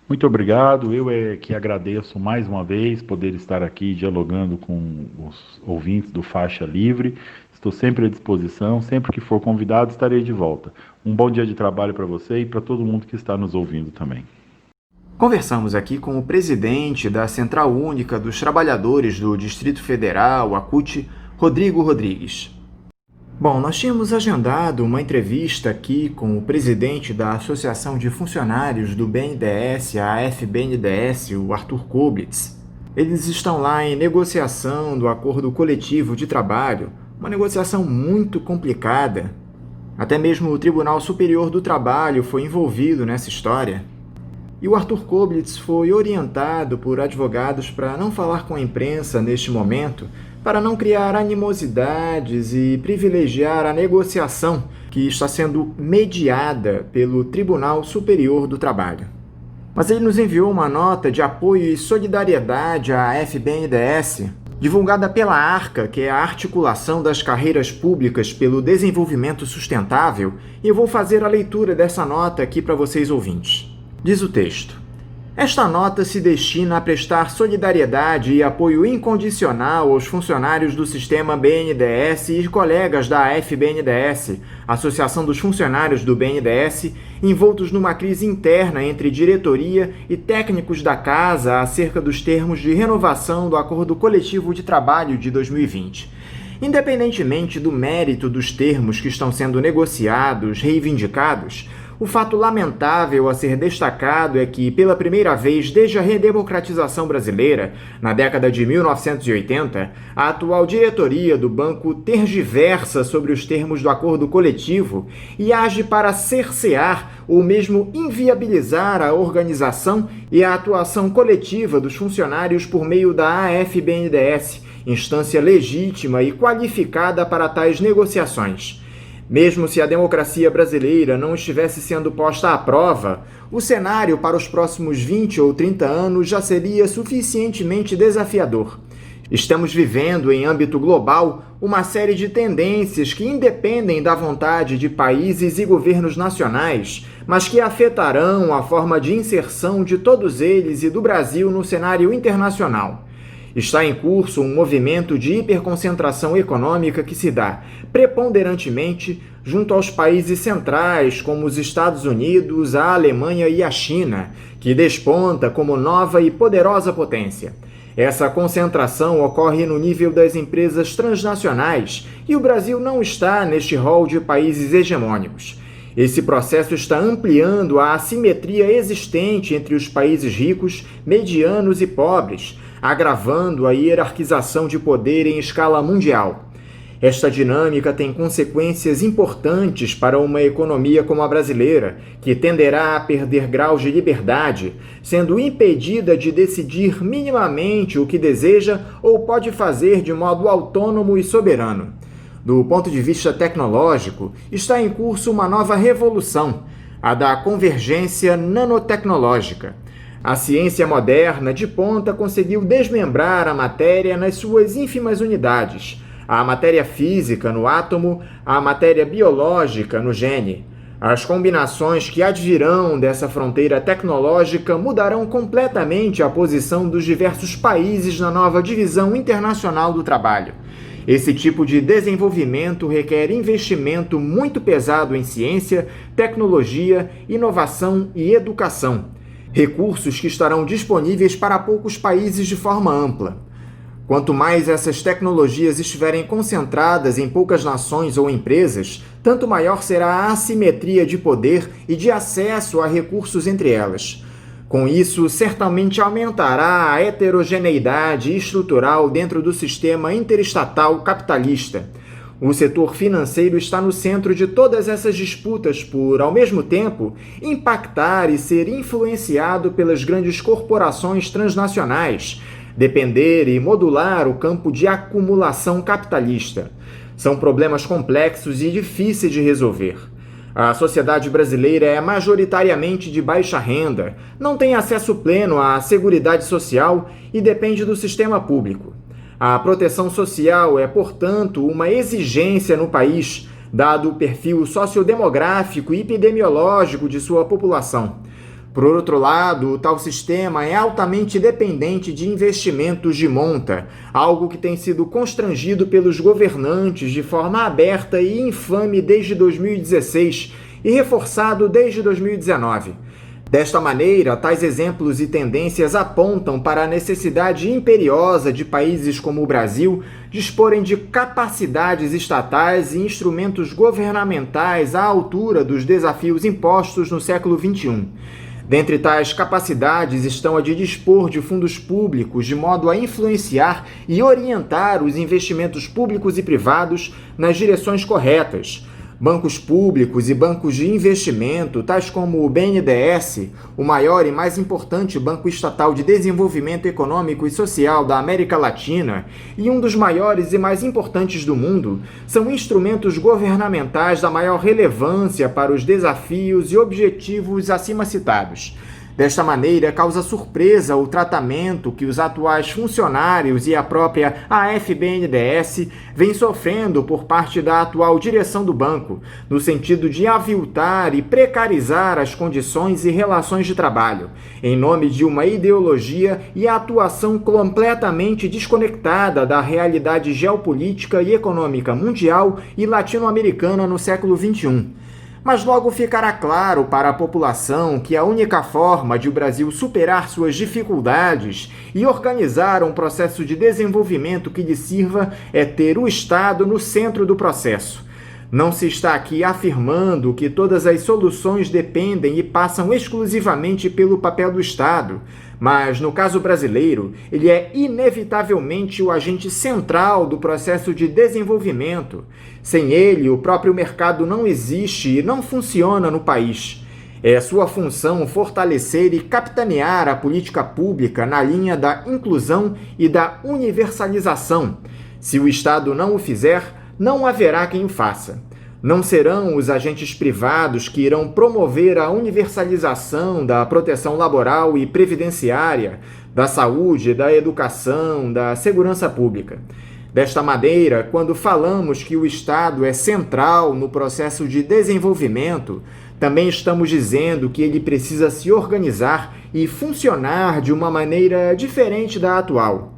Muito obrigado, eu que agradeço mais uma vez poder estar aqui dialogando com os ouvintes do Faixa Livre. Estou sempre à disposição, sempre que for convidado estarei de volta. Um bom dia de trabalho para você e para todo mundo que está nos ouvindo também. Conversamos aqui com o presidente da Central Única dos Trabalhadores do Distrito Federal, a CUT, Rodrigo Rodrigues. Bom, nós tínhamos agendado uma entrevista aqui com o presidente da Associação de Funcionários do BNDES, a AFBNDES, o Arthur Koblitz. Eles estão lá em negociação do acordo coletivo de trabalho, uma negociação muito complicada. Até mesmo o Tribunal Superior do Trabalho foi envolvido nessa história. E o Arthur Koblitz foi orientado por advogados para não falar com a imprensa neste momento, para não criar animosidades e privilegiar a negociação que está sendo mediada pelo Tribunal Superior do Trabalho. Mas ele nos enviou uma nota de apoio e solidariedade à FBNDES, divulgada pela ARCA, que é a Articulação das Carreiras Públicas pelo Desenvolvimento Sustentável, e eu vou fazer a leitura dessa nota aqui para vocês ouvintes. Diz o texto: esta nota se destina a prestar solidariedade e apoio incondicional aos funcionários do sistema BNDES e colegas da AFBNDES, Associação dos Funcionários do BNDES, envoltos numa crise interna entre diretoria e técnicos da Casa acerca dos termos de renovação do Acordo Coletivo de Trabalho de 2020. Independentemente do mérito dos termos que estão sendo negociados, reivindicados, o fato lamentável a ser destacado é que, pela primeira vez desde a redemocratização brasileira, na década de 1980, a atual diretoria do banco tergiversa sobre os termos do acordo coletivo e age para cercear ou mesmo inviabilizar a organização e a atuação coletiva dos funcionários por meio da AFBNDES, instância legítima e qualificada para tais negociações. Mesmo se a democracia brasileira não estivesse sendo posta à prova, o cenário para os próximos 20 ou 30 anos já seria suficientemente desafiador. Estamos vivendo, em âmbito global, uma série de tendências que independem da vontade de países e governos nacionais, mas que afetarão a forma de inserção de todos eles e do Brasil no cenário internacional. Está em curso um movimento de hiperconcentração econômica que se dá, preponderantemente, junto aos países centrais, como os Estados Unidos, a Alemanha e a China, que desponta como nova e poderosa potência. Essa concentração ocorre no nível das empresas transnacionais e o Brasil não está neste rol de países hegemônicos. Esse processo está ampliando a assimetria existente entre os países ricos, medianos e pobres, agravando a hierarquização de poder em escala mundial. Esta dinâmica tem consequências importantes para uma economia como a brasileira, que tenderá a perder graus de liberdade, sendo impedida de decidir minimamente o que deseja ou pode fazer de modo autônomo e soberano. Do ponto de vista tecnológico, está em curso uma nova revolução, a da convergência nanotecnológica. A ciência moderna de ponta conseguiu desmembrar a matéria nas suas ínfimas unidades, a matéria física no átomo, a matéria biológica no gene. As combinações que advirão dessa fronteira tecnológica mudarão completamente a posição dos diversos países na nova divisão internacional do trabalho. Esse tipo de desenvolvimento requer investimento muito pesado em ciência, tecnologia, inovação e educação. Recursos que estarão disponíveis para poucos países de forma ampla. Quanto mais essas tecnologias estiverem concentradas em poucas nações ou empresas, tanto maior será a assimetria de poder e de acesso a recursos entre elas. Com isso, certamente aumentará a heterogeneidade estrutural dentro do sistema interestatal capitalista. O setor financeiro está no centro de todas essas disputas por, ao mesmo tempo, impactar e ser influenciado pelas grandes corporações transnacionais, depender e modular o campo de acumulação capitalista. São problemas complexos e difíceis de resolver. A sociedade brasileira é majoritariamente de baixa renda, não tem acesso pleno à seguridade social e depende do sistema público. A proteção social é, portanto, uma exigência no país, dado o perfil sociodemográfico e epidemiológico de sua população. Por outro lado, o tal sistema é altamente dependente de investimentos de monta, algo que tem sido constrangido pelos governantes de forma aberta e infame desde 2016 e reforçado desde 2019. Desta maneira, tais exemplos e tendências apontam para a necessidade imperiosa de países como o Brasil disporem de capacidades estatais e instrumentos governamentais à altura dos desafios impostos no século XXI. Dentre tais capacidades estão a de dispor de fundos públicos de modo a influenciar e orientar os investimentos públicos e privados nas direções corretas. Bancos públicos e bancos de investimento, tais como o BNDES, o maior e mais importante banco estatal de desenvolvimento econômico e social da América Latina e um dos maiores e mais importantes do mundo, são instrumentos governamentais da maior relevância para os desafios e objetivos acima citados. Desta maneira, causa surpresa o tratamento que os atuais funcionários e a própria AFBNDES vêm sofrendo por parte da atual direção do banco, no sentido de aviltar e precarizar as condições e relações de trabalho, em nome de uma ideologia e atuação completamente desconectada da realidade geopolítica e econômica mundial e latino-americana no século XXI. Mas logo ficará claro para a população que a única forma de o Brasil superar suas dificuldades e organizar um processo de desenvolvimento que lhe sirva é ter o Estado no centro do processo. Não se está aqui afirmando que todas as soluções dependem e passam exclusivamente pelo papel do Estado, mas, no caso brasileiro, ele é inevitavelmente o agente central do processo de desenvolvimento. Sem ele, o próprio mercado não existe e não funciona no país. É sua função fortalecer e capitanear a política pública na linha da inclusão e da universalização. Se o Estado não o fizer, não haverá quem o faça. Não serão os agentes privados que irão promover a universalização da proteção laboral e previdenciária, da saúde, da educação, da segurança pública. Desta maneira, quando falamos que o Estado é central no processo de desenvolvimento, também estamos dizendo que ele precisa se organizar e funcionar de uma maneira diferente da atual.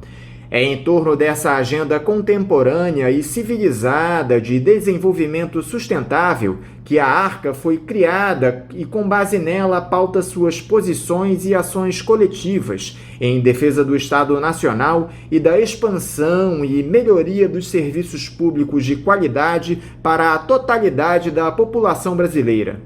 É em torno dessa agenda contemporânea e civilizada de desenvolvimento sustentável que a Arca foi criada e, com base nela, pauta suas posições e ações coletivas em defesa do Estado Nacional e da expansão e melhoria dos serviços públicos de qualidade para a totalidade da população brasileira.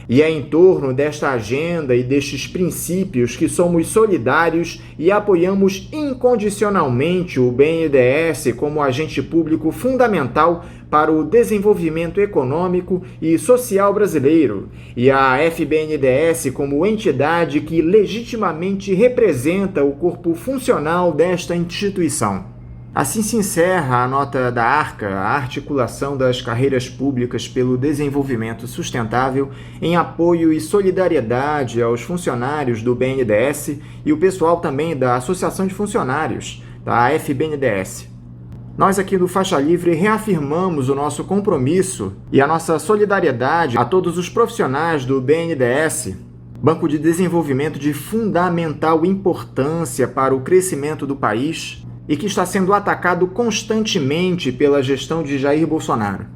E é em torno desta agenda e destes princípios que somos solidários e apoiamos incondicionalmente o BNDES como agente público fundamental para o desenvolvimento econômico e social brasileiro, e a FBNDES como entidade que legitimamente representa o corpo funcional desta instituição. Assim se encerra a nota da Arca, a articulação das carreiras públicas pelo desenvolvimento sustentável, em apoio e solidariedade aos funcionários do BNDES e o pessoal também da Associação de Funcionários, da AFBNDES. Nós aqui do Faixa Livre reafirmamos o nosso compromisso e a nossa solidariedade a todos os profissionais do BNDES, Banco de Desenvolvimento de fundamental importância para o crescimento do país, e que está sendo atacado constantemente pela gestão de Jair Bolsonaro.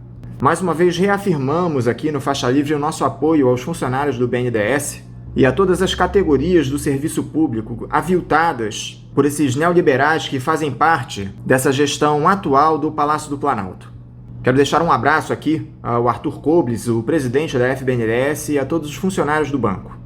Mais uma vez reafirmamos aqui no Faixa Livre o nosso apoio aos funcionários do BNDES e a todas as categorias do serviço público aviltadas por esses neoliberais que fazem parte dessa gestão atual do Palácio do Planalto. Quero deixar um abraço aqui ao Arthur Kobles, o presidente da FBNDES, e a todos os funcionários do banco.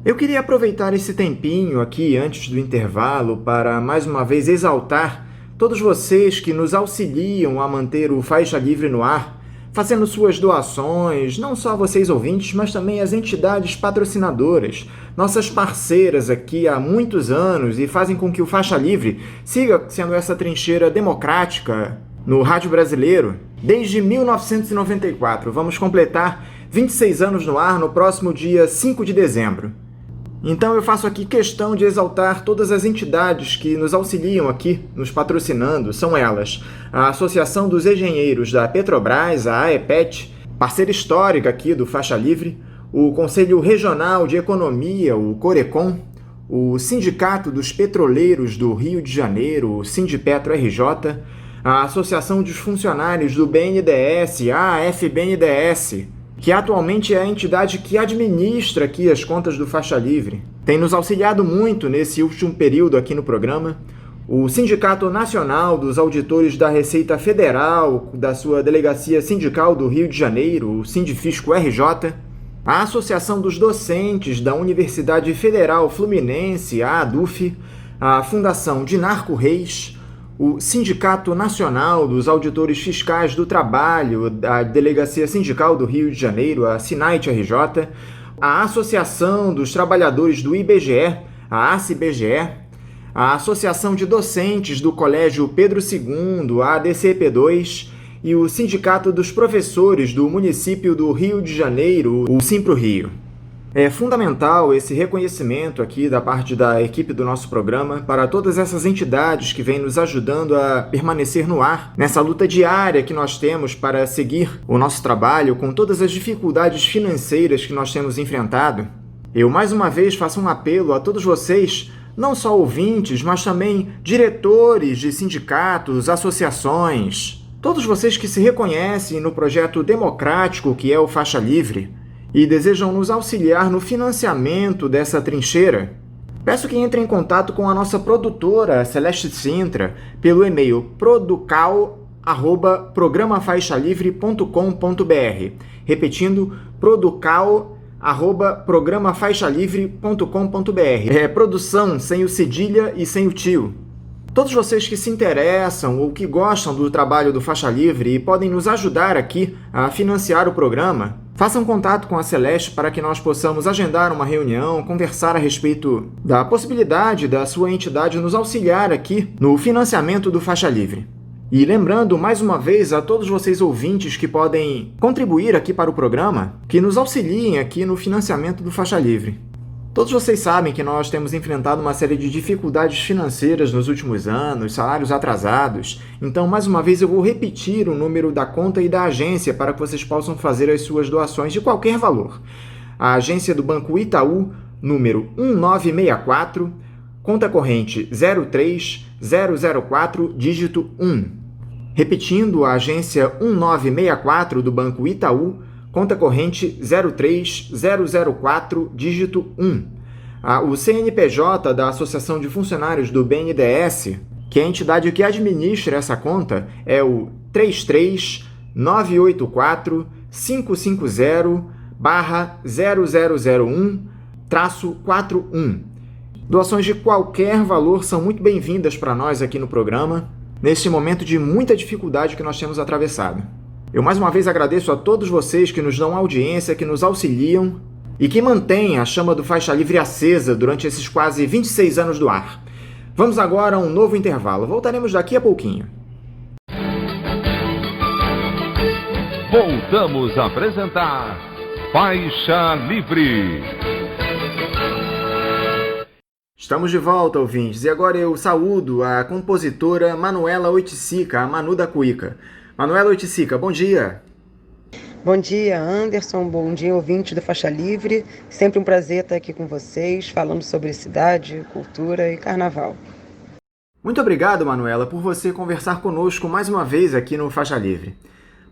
Eu queria aproveitar esse tempinho aqui antes do intervalo para mais uma vez exaltar todos vocês que nos auxiliam a manter o Faixa Livre no ar, fazendo suas doações, não só vocês ouvintes, mas também as entidades patrocinadoras, nossas parceiras aqui há muitos anos e fazem com que o Faixa Livre siga sendo essa trincheira democrática no rádio brasileiro desde 1994. Vamos completar 26 anos no ar no próximo dia 5 de dezembro. Então eu faço aqui questão de exaltar todas as entidades que nos auxiliam aqui, nos patrocinando. São elas: a Associação dos Engenheiros da Petrobras, a AEPET, parceira histórica aqui do Faixa Livre, o Conselho Regional de Economia, o CORECON, o Sindicato dos Petroleiros do Rio de Janeiro, o Sindipetro RJ, a Associação dos Funcionários do BNDES, a AFBNDES, que atualmente é a entidade que administra aqui as contas do Faixa Livre. Tem nos auxiliado muito nesse último período aqui no programa. O Sindicato Nacional dos Auditores da Receita Federal, da sua Delegacia Sindical do Rio de Janeiro, o Sindifisco RJ, a Associação dos Docentes da Universidade Federal Fluminense, a ADUF, a Fundação Dinarco Reis, o Sindicato Nacional dos Auditores Fiscais do Trabalho, a Delegacia Sindical do Rio de Janeiro, a SINAIT-RJ, a Associação dos Trabalhadores do IBGE, a ACIBGE, a Associação de Docentes do Colégio Pedro II, a ADCP2, e o Sindicato dos Professores do Município do Rio de Janeiro, o Simpro-Rio. É fundamental esse reconhecimento aqui da parte da equipe do nosso programa para todas essas entidades que vêm nos ajudando a permanecer no ar, nessa luta diária que nós temos para seguir o nosso trabalho com todas as dificuldades financeiras que nós temos enfrentado. Eu mais uma vez faço um apelo a todos vocês, não só ouvintes, mas também diretores de sindicatos, associações, todos vocês que se reconhecem no projeto democrático que é o Faixa Livre e desejam nos auxiliar no financiamento dessa trincheira, peço que entrem em contato com a nossa produtora, Celeste Sintra, pelo e-mail producal@programafaixalivre.com.br. Repetindo, producal@programafaixalivre.com.br. É produção sem o cedilha e sem o tio. Todos vocês que se interessam ou que gostam do trabalho do Faixa Livre e podem nos ajudar aqui a financiar o programa, façam contato com a Celeste para que nós possamos agendar uma reunião, conversar a respeito da possibilidade da sua entidade nos auxiliar aqui no financiamento do Faixa Livre. E lembrando mais uma vez a todos vocês ouvintes que podem contribuir aqui para o programa, que nos auxiliem aqui no financiamento do Faixa Livre. Todos vocês sabem que nós temos enfrentado uma série de dificuldades financeiras nos últimos anos, salários atrasados. Então, mais uma vez, eu vou repetir o número da conta e da agência para que vocês possam fazer as suas doações de qualquer valor. A agência do Banco Itaú, número 1964, conta corrente 03004, dígito 1. Repetindo, a agência 1964 do Banco Itaú, conta corrente 03004, dígito 1. O CNPJ da Associação de Funcionários do BNDES, que é a entidade que administra essa conta, é o 33984-550-0001-41. Doações de qualquer valor são muito bem-vindas para nós aqui no programa, neste momento de muita dificuldade que nós temos atravessado. Eu mais uma vez agradeço a todos vocês que nos dão audiência, que nos auxiliam e que mantêm a chama do Faixa Livre acesa durante esses quase 26 anos do ar. Vamos agora a um novo intervalo. Voltaremos daqui a pouquinho. Voltamos a apresentar Faixa Livre. Estamos de volta, ouvintes, e agora eu saúdo a compositora Manuela Oiticica, a Manu da Cuíca. Manuela Oiticica, bom dia. Bom dia, Anderson. Bom dia, ouvinte do Faixa Livre. Sempre um prazer estar aqui com vocês, falando sobre cidade, cultura e carnaval. Muito obrigado, Manuela, por você conversar conosco mais uma vez aqui no Faixa Livre.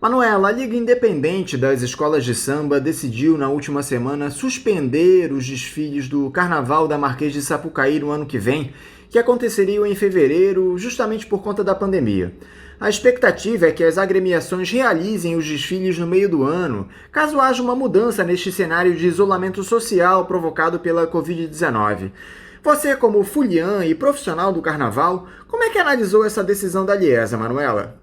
Manuela, a Liga Independente das Escolas de Samba decidiu na última semana suspender os desfiles do Carnaval da Marquês de Sapucaí no ano que vem, que aconteceriam em fevereiro justamente por conta da pandemia. A expectativa é que as agremiações realizem os desfiles no meio do ano, caso haja uma mudança neste cenário de isolamento social provocado pela Covid-19. Você, como fuliã e profissional do carnaval, como é que analisou essa decisão da Liesa, Manuela?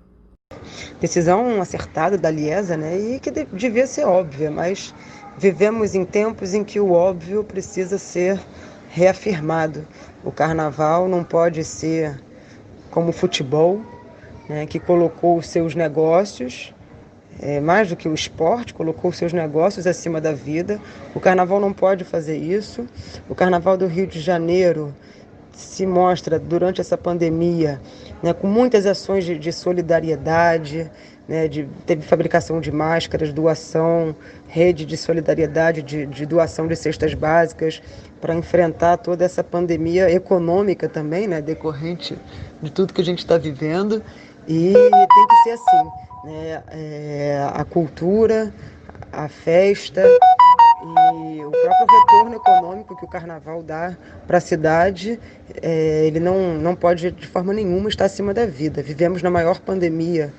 Decisão acertada da Liesa, né, e que devia ser óbvia, mas vivemos em tempos em que o óbvio precisa ser reafirmado. O carnaval não pode ser como o futebol, né, que colocou os seus negócios, mais do que o esporte, colocou os seus negócios acima da vida. O carnaval não pode fazer isso. O carnaval do Rio de Janeiro se mostra, durante essa pandemia, né, com muitas ações de solidariedade, né, teve fabricação de máscaras, doação, rede de solidariedade, de doação de cestas básicas, para enfrentar toda essa pandemia econômica também, né, decorrente de tudo que a gente está vivendo. E tem que ser assim, né, a cultura, a festa e o próprio retorno econômico que o carnaval dá para a cidade, ele não pode de forma nenhuma estar acima da vida. Vivemos na maior pandemia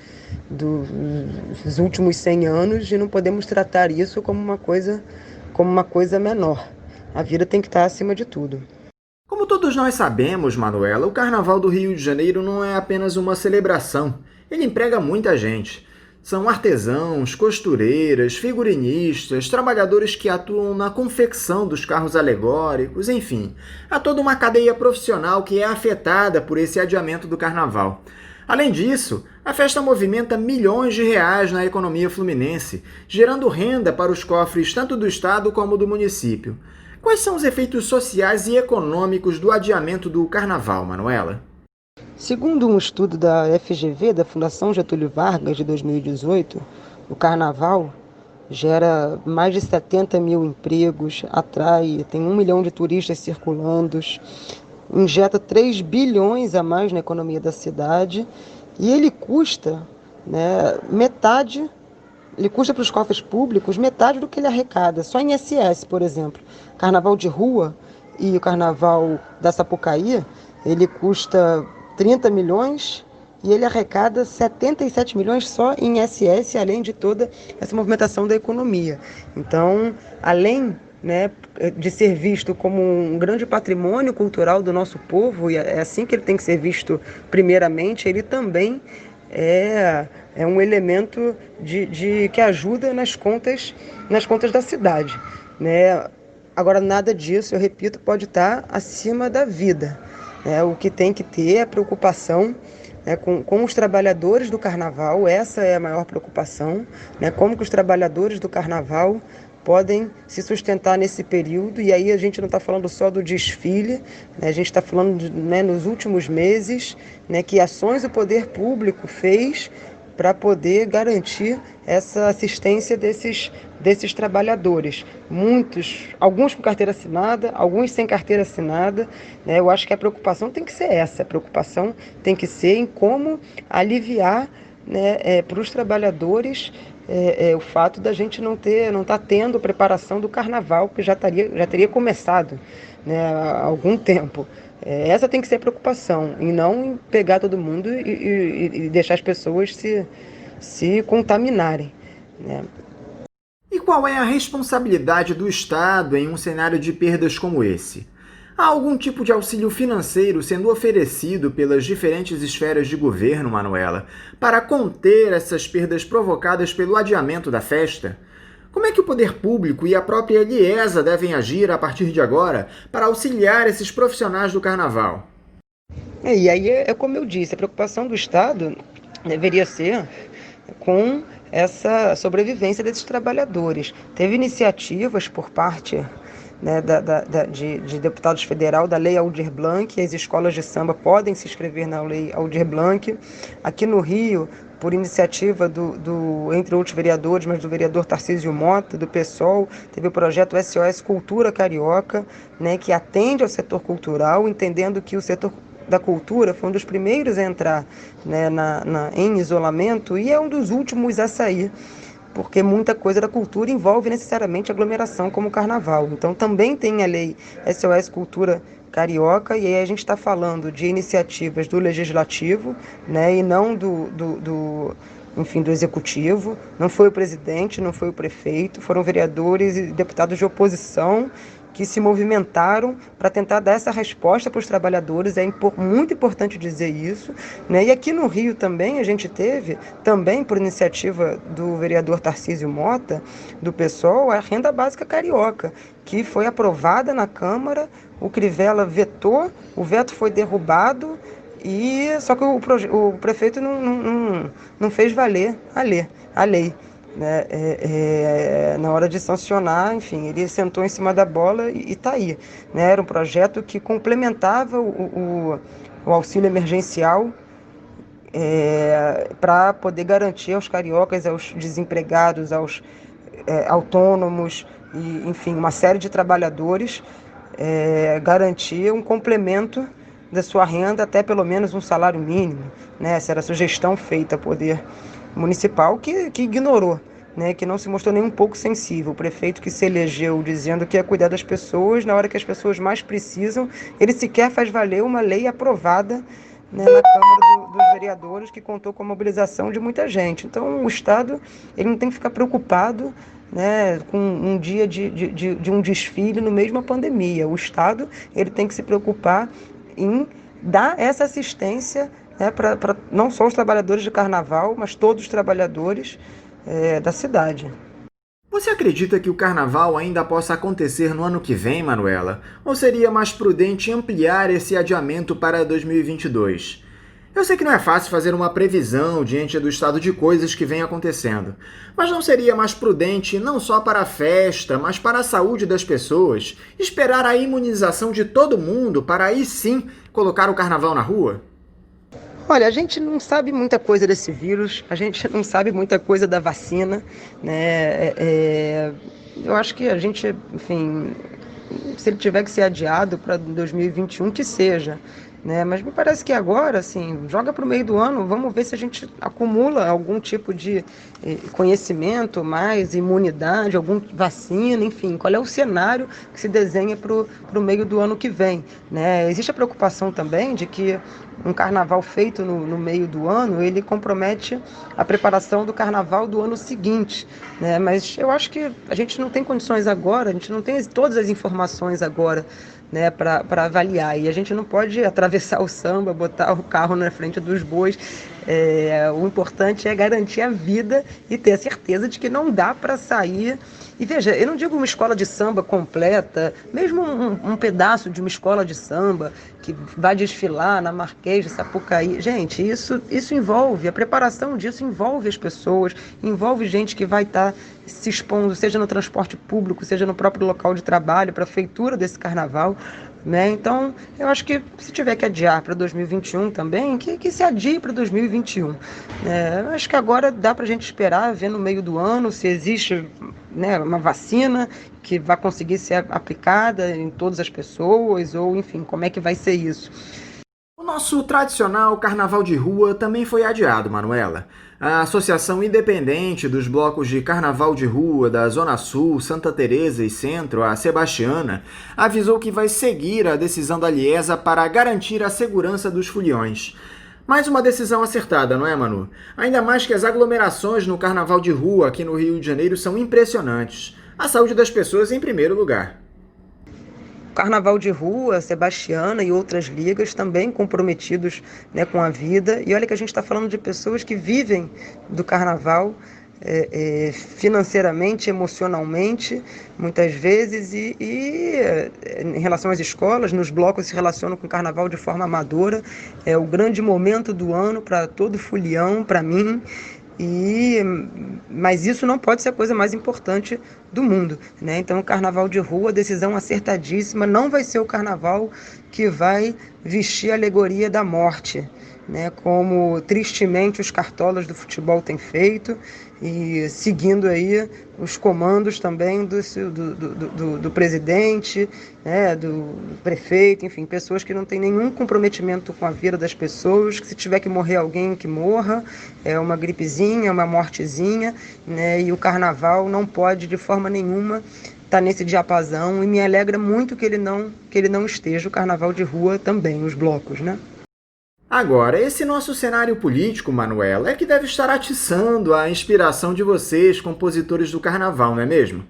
dos últimos 100 anos e não podemos tratar isso como uma coisa menor. A vida tem que estar acima de tudo. Como todos nós sabemos, Manuela, o Carnaval do Rio de Janeiro não é apenas uma celebração. Ele emprega muita gente. São artesãos, costureiras, figurinistas, trabalhadores que atuam na confecção dos carros alegóricos, enfim. Há toda uma cadeia profissional que é afetada por esse adiamento do Carnaval. Além disso, a festa movimenta milhões de reais na economia fluminense, gerando renda para os cofres tanto do Estado como do município. Quais são os efeitos sociais e econômicos do adiamento do Carnaval, Manuela? Segundo um estudo da FGV, da Fundação Getúlio Vargas, de 2018, o Carnaval gera mais de 70 mil empregos, tem 1 milhão de turistas circulando, injeta 3 bilhões a mais na economia da cidade e ele custa, né, metade. Ele custa para os cofres públicos metade do que ele arrecada, só em ISS, por exemplo. Carnaval de rua e o Carnaval da Sapucaí, ele custa 30 milhões e ele arrecada 77 milhões só em ISS, além de toda essa movimentação da economia. Então, além, né, de ser visto como um grande patrimônio cultural do nosso povo, e é assim que ele tem que ser visto primeiramente, ele também é um elemento que ajuda nas contas da cidade, né? Agora, nada disso, eu repito, pode estar acima da vida, né? O que tem que ter é preocupação, né, com os trabalhadores do Carnaval. Essa é a maior preocupação, né? Como que os trabalhadores do Carnaval podem se sustentar nesse período, e aí a gente não está falando só do desfile, né? A gente está falando, né, nos últimos meses, né, que ações o poder público fez para poder garantir essa assistência desses trabalhadores. Alguns com carteira assinada, alguns sem carteira assinada, né? Eu acho que a preocupação tem que ser essa, a preocupação tem que ser em como aliviar, né, para os trabalhadores o fato da gente não estar tendo preparação do Carnaval, que já teria começado, né, há algum tempo. Essa tem que ser a preocupação, e não em pegar todo mundo e deixar as pessoas se contaminarem, né? E qual é a responsabilidade do Estado em um cenário de perdas como esse? Há algum tipo de auxílio financeiro sendo oferecido pelas diferentes esferas de governo, Manuela, para conter essas perdas provocadas pelo adiamento da festa? Como é que o poder público e a própria Liesa devem agir a partir de agora para auxiliar esses profissionais do Carnaval? E aí é como eu disse, a preocupação do Estado deveria ser com essa sobrevivência desses trabalhadores. Teve iniciativas por parte, né, de deputados federal da Lei Aldir Blanc. As escolas de samba podem se inscrever na Lei Aldir Blanc. Aqui no Rio, por iniciativa entre outros vereadores, mas do vereador Tarcísio Mota, do PSOL, teve o projeto SOS Cultura Carioca, né, que atende ao setor cultural, entendendo que o setor da cultura foi um dos primeiros a entrar, né, em isolamento, e é um dos últimos a sair, porque muita coisa da cultura envolve necessariamente aglomeração, como o Carnaval. Então também tem a lei SOS Cultura Carioca, e aí a gente está falando de iniciativas do Legislativo, né, e não do Executivo. Não foi o presidente, não foi o prefeito, foram vereadores e deputados de oposição que se movimentaram para tentar dar essa resposta para os trabalhadores. É muito importante dizer isso, né? E aqui no Rio também a gente teve, também por iniciativa do vereador Tarcísio Mota, do PSOL, a renda básica carioca, que foi aprovada na Câmara, o Crivella vetou, o veto foi derrubado, só que o prefeito não fez valer a lei. Né? Na hora de sancionar, enfim, ele sentou em cima da bola e está aí. Né? Era um projeto que complementava o auxílio emergencial para poder garantir aos cariocas, aos desempregados, aos autônomos, e, enfim, uma série de trabalhadores, garantir um complemento da sua renda até pelo menos um salário mínimo. Né? Essa era a sugestão feita ao Poder Municipal, que ignorou, né? Que não se mostrou nem um pouco sensível. O prefeito que se elegeu dizendo que ia cuidar das pessoas, na hora que as pessoas mais precisam, ele sequer faz valer uma lei aprovada, né, na Câmara dos Vereadores, que contou com a mobilização de muita gente. Então o Estado ele não tem que ficar preocupado, né, com um dia de um desfile no meio de uma pandemia. O Estado ele tem que se preocupar em dar essa assistência, né, para não só os trabalhadores de carnaval, mas todos os trabalhadores da cidade. Você acredita que o carnaval ainda possa acontecer no ano que vem, Manuela? Ou seria mais prudente ampliar esse adiamento para 2022? Eu sei que não é fácil fazer uma previsão diante do estado de coisas que vem acontecendo, mas não seria mais prudente, não só para a festa, mas para a saúde das pessoas, esperar a imunização de todo mundo para aí sim colocar o carnaval na rua? Olha, a gente não sabe muita coisa desse vírus, a gente não sabe muita coisa da vacina, né? Eu acho que a gente, enfim, se ele tiver que ser adiado para 2021, que seja. Né? Mas me parece que agora, assim, joga para o meio do ano, vamos ver se a gente acumula algum tipo de conhecimento, mais imunidade, alguma vacina, enfim, qual é o cenário que se desenha para o meio do ano que vem. Né? Existe a preocupação também de que um carnaval feito no meio do ano, ele compromete a preparação do carnaval do ano seguinte. Né? Mas eu acho que a gente não tem condições agora, a gente não tem todas as informações agora, né, para avaliar. E a gente não pode atravessar o samba, botar o carro na frente dos bois. O importante é garantir a vida e ter a certeza de que não dá para sair. E veja, eu não digo uma escola de samba completa, mesmo um pedaço de uma escola de samba que vai desfilar na Marquês de Sapucaí. Gente, isso envolve, a preparação disso envolve as pessoas, envolve gente que vai estar se expondo, seja no transporte público, seja no próprio local de trabalho, para a feitura desse carnaval. Né? Então, eu acho que se tiver que adiar para 2021 também, que se adie para 2021. Acho que agora dá para a gente esperar, ver no meio do ano se existe, né, uma vacina que vai conseguir ser aplicada em todas as pessoas, ou enfim, como é que vai ser isso. O nosso tradicional carnaval de rua também foi adiado, Manuela. A Associação Independente dos Blocos de Carnaval de Rua da Zona Sul, Santa Teresa e Centro, a Sebastiana, avisou que vai seguir a decisão da Liesa para garantir a segurança dos foliões. Mais uma decisão acertada, não é, Manu? Ainda mais que as aglomerações no carnaval de rua aqui no Rio de Janeiro são impressionantes. A saúde das pessoas em primeiro lugar. Carnaval de Rua, Sebastiana e outras ligas também comprometidos, né, com a vida. E olha que a gente está falando de pessoas que vivem do carnaval financeiramente, emocionalmente, muitas vezes, e em relação às escolas, nos blocos se relacionam com o carnaval de forma amadora. É o grande momento do ano para todo folião, para mim. Mas isso não pode ser a coisa mais importante do mundo, né? Então o carnaval de rua, decisão acertadíssima, não vai ser o carnaval que vai vestir a alegoria da morte, né? Como tristemente os cartolas do futebol têm feito, e seguindo aí os comandos também do presidente, né, do prefeito, enfim, pessoas que não têm nenhum comprometimento com a vida das pessoas, que se tiver que morrer alguém, que morra, é uma gripezinha, uma mortezinha, né, e o carnaval não pode de forma nenhuma estar nesse diapasão, e me alegra muito que ele não esteja, o carnaval de rua também, os blocos, né? Agora, esse nosso cenário político, Manuela, é que deve estar atiçando a inspiração de vocês, compositores do carnaval, não é mesmo?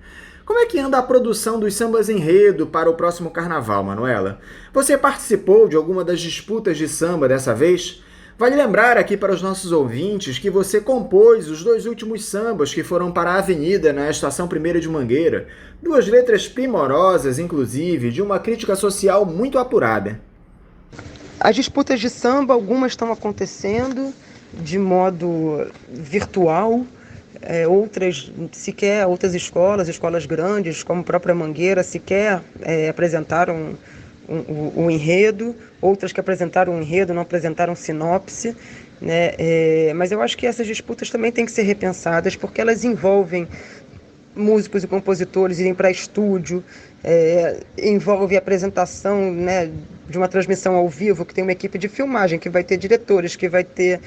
Como é que anda a produção dos sambas enredo para o próximo carnaval, Manuela? Você participou de alguma das disputas de samba dessa vez? Vale lembrar aqui para os nossos ouvintes que você compôs os 2 últimos sambas que foram para a Avenida na Estação 1ª de Mangueira. 2 letras primorosas, inclusive, de uma crítica social muito apurada. As disputas de samba, algumas estão acontecendo de modo virtual, outras escolas grandes, como a própria Mangueira, sequer apresentaram o enredo, outras que apresentaram o enredo não apresentaram sinopse, né? Mas eu acho que essas disputas também têm que ser repensadas, porque elas envolvem músicos e compositores irem para estúdio, envolve a apresentação, né, de uma transmissão ao vivo, que tem uma equipe de filmagem, que vai ter diretores, que vai ter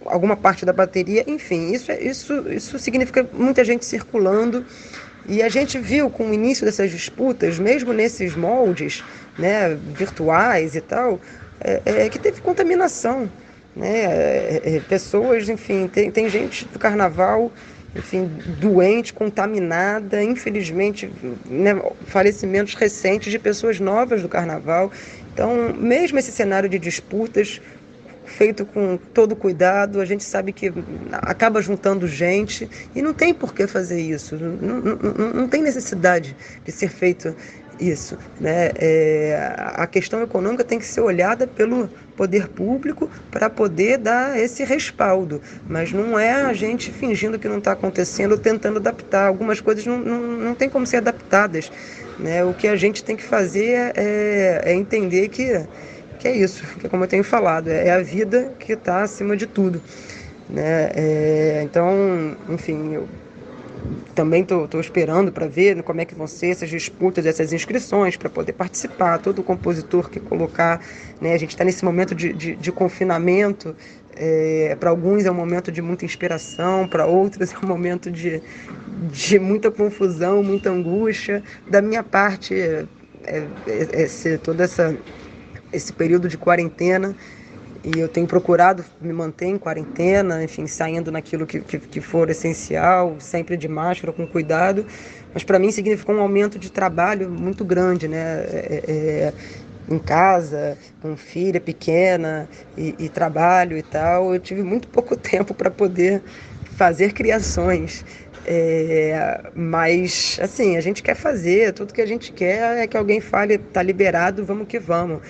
alguma parte da bateria, enfim, isso significa muita gente circulando, e a gente viu com o início dessas disputas, mesmo nesses moldes, né, virtuais e tal, que teve contaminação, né, pessoas, enfim, tem gente do carnaval, enfim, doente, contaminada, infelizmente, né, falecimentos recentes de pessoas novas do carnaval. Então, mesmo esse cenário de disputas, feito com todo cuidado, a gente sabe que acaba juntando gente e não tem por que fazer isso, não tem necessidade de ser feito isso, né? A questão econômica tem que ser olhada pelo poder público para poder dar esse respaldo, mas não é a gente fingindo que não está acontecendo, tentando adaptar. Algumas coisas não tem como ser adaptadas, né? O que a gente tem que fazer é entender que é isso, que é como eu tenho falado, é a vida que está acima de tudo, né? Então, enfim, eu também estou esperando para ver como é que vão ser essas disputas, essas inscrições para poder participar, todo compositor que colocar, né? A gente está nesse momento de confinamento, para alguns é um momento de muita inspiração, para outros é um momento de muita confusão, muita angústia. Da minha parte, esse período de quarentena, e eu tenho procurado me manter em quarentena, enfim, saindo naquilo que for essencial, sempre de máscara, com cuidado, mas para mim significou um aumento de trabalho muito grande, né? Em casa, com filha pequena e trabalho e tal, eu tive muito pouco tempo para poder fazer criações. Mas, assim, a gente quer fazer, tudo que a gente quer é que alguém fale, tá liberado, vamos que vamos.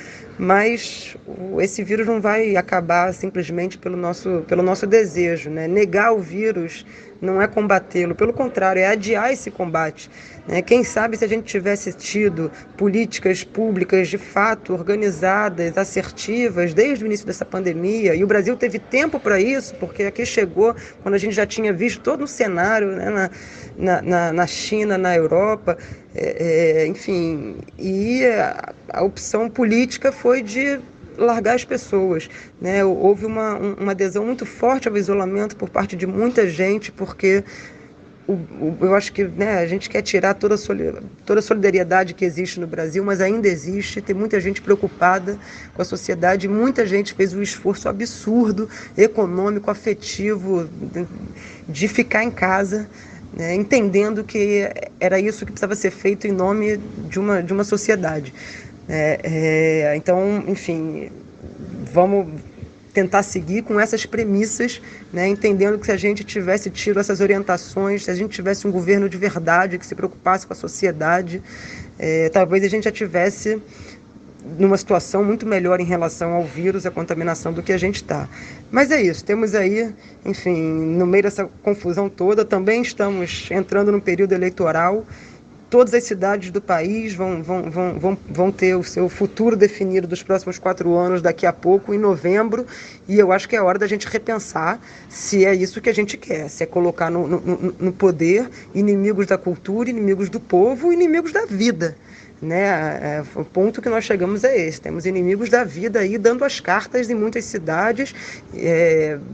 Mas esse vírus não vai acabar simplesmente pelo nosso desejo, né? Negar o vírus não é combatê-lo, pelo contrário, é adiar esse combate, né? Quem sabe se a gente tivesse tido políticas públicas de fato organizadas, assertivas, desde o início dessa pandemia, e o Brasil teve tempo para isso, porque aqui chegou quando a gente já tinha visto todo o cenário, né, na China, na Europa, enfim, e a opção política foi de largar as pessoas, né? Houve uma adesão muito forte ao isolamento por parte de muita gente, porque eu acho que, né, a gente quer tirar toda a solidariedade que existe no Brasil, mas ainda existe, tem muita gente preocupada com a sociedade, muita gente fez um esforço absurdo, econômico, afetivo, de ficar em casa, né, entendendo que era isso que precisava ser feito em nome de uma sociedade. Então, enfim, vamos tentar seguir com essas premissas, né, entendendo que se a gente tivesse tido essas orientações, se a gente tivesse um governo de verdade que se preocupasse com a sociedade, talvez a gente já tivesse numa situação muito melhor em relação ao vírus, à contaminação, do que a gente está. Mas é isso, temos aí, enfim, no meio dessa confusão toda, também estamos entrando num período eleitoral. Todas as cidades do país vão ter o seu futuro definido dos próximos 4 anos daqui a pouco, em novembro, e eu acho que é hora da gente repensar se é isso que a gente quer, se é colocar no poder inimigos da cultura, inimigos do povo, inimigos da vida, né? O ponto que nós chegamos é esse, temos inimigos da vida aí dando as cartas em muitas cidades,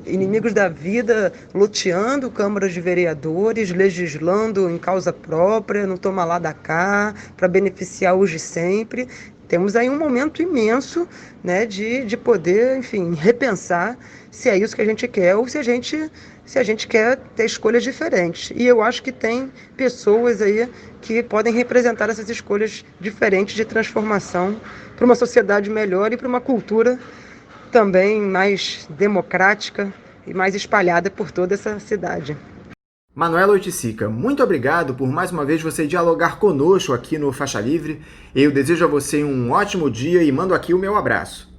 inimigos da vida loteando câmaras de vereadores, legislando em causa própria, no toma lá da cá, para beneficiar os de sempre, temos aí um momento imenso, né, de poder, enfim, repensar se é isso que a gente quer ou se a gente quer ter escolhas diferentes. E eu acho que tem pessoas aí que podem representar essas escolhas diferentes de transformação para uma sociedade melhor e para uma cultura também mais democrática e mais espalhada por toda essa cidade. Manuela Oiticica, muito obrigado por mais uma vez você dialogar conosco aqui no Faixa Livre. Eu desejo a você um ótimo dia e mando aqui o meu abraço.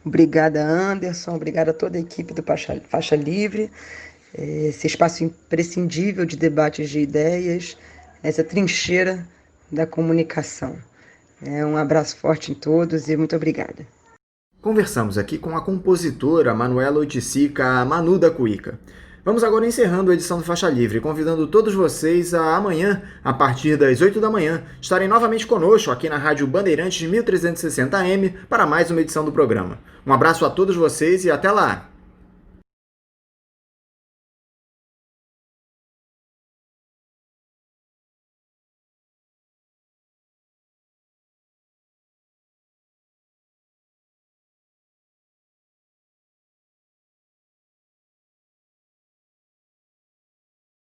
Obrigada, Anderson. Obrigada a toda a equipe do Faixa Livre. Esse espaço imprescindível de debates de ideias, essa trincheira da comunicação. Um abraço forte em todos e muito obrigada. Conversamos aqui com a compositora Manuela Oiticica, a Manu da Cuíca. Vamos agora encerrando a edição do Faixa Livre, convidando todos vocês a amanhã, a partir das 8 da manhã, estarem novamente conosco aqui na Rádio Bandeirantes 1360 AM para mais uma edição do programa. Um abraço a todos vocês e até lá!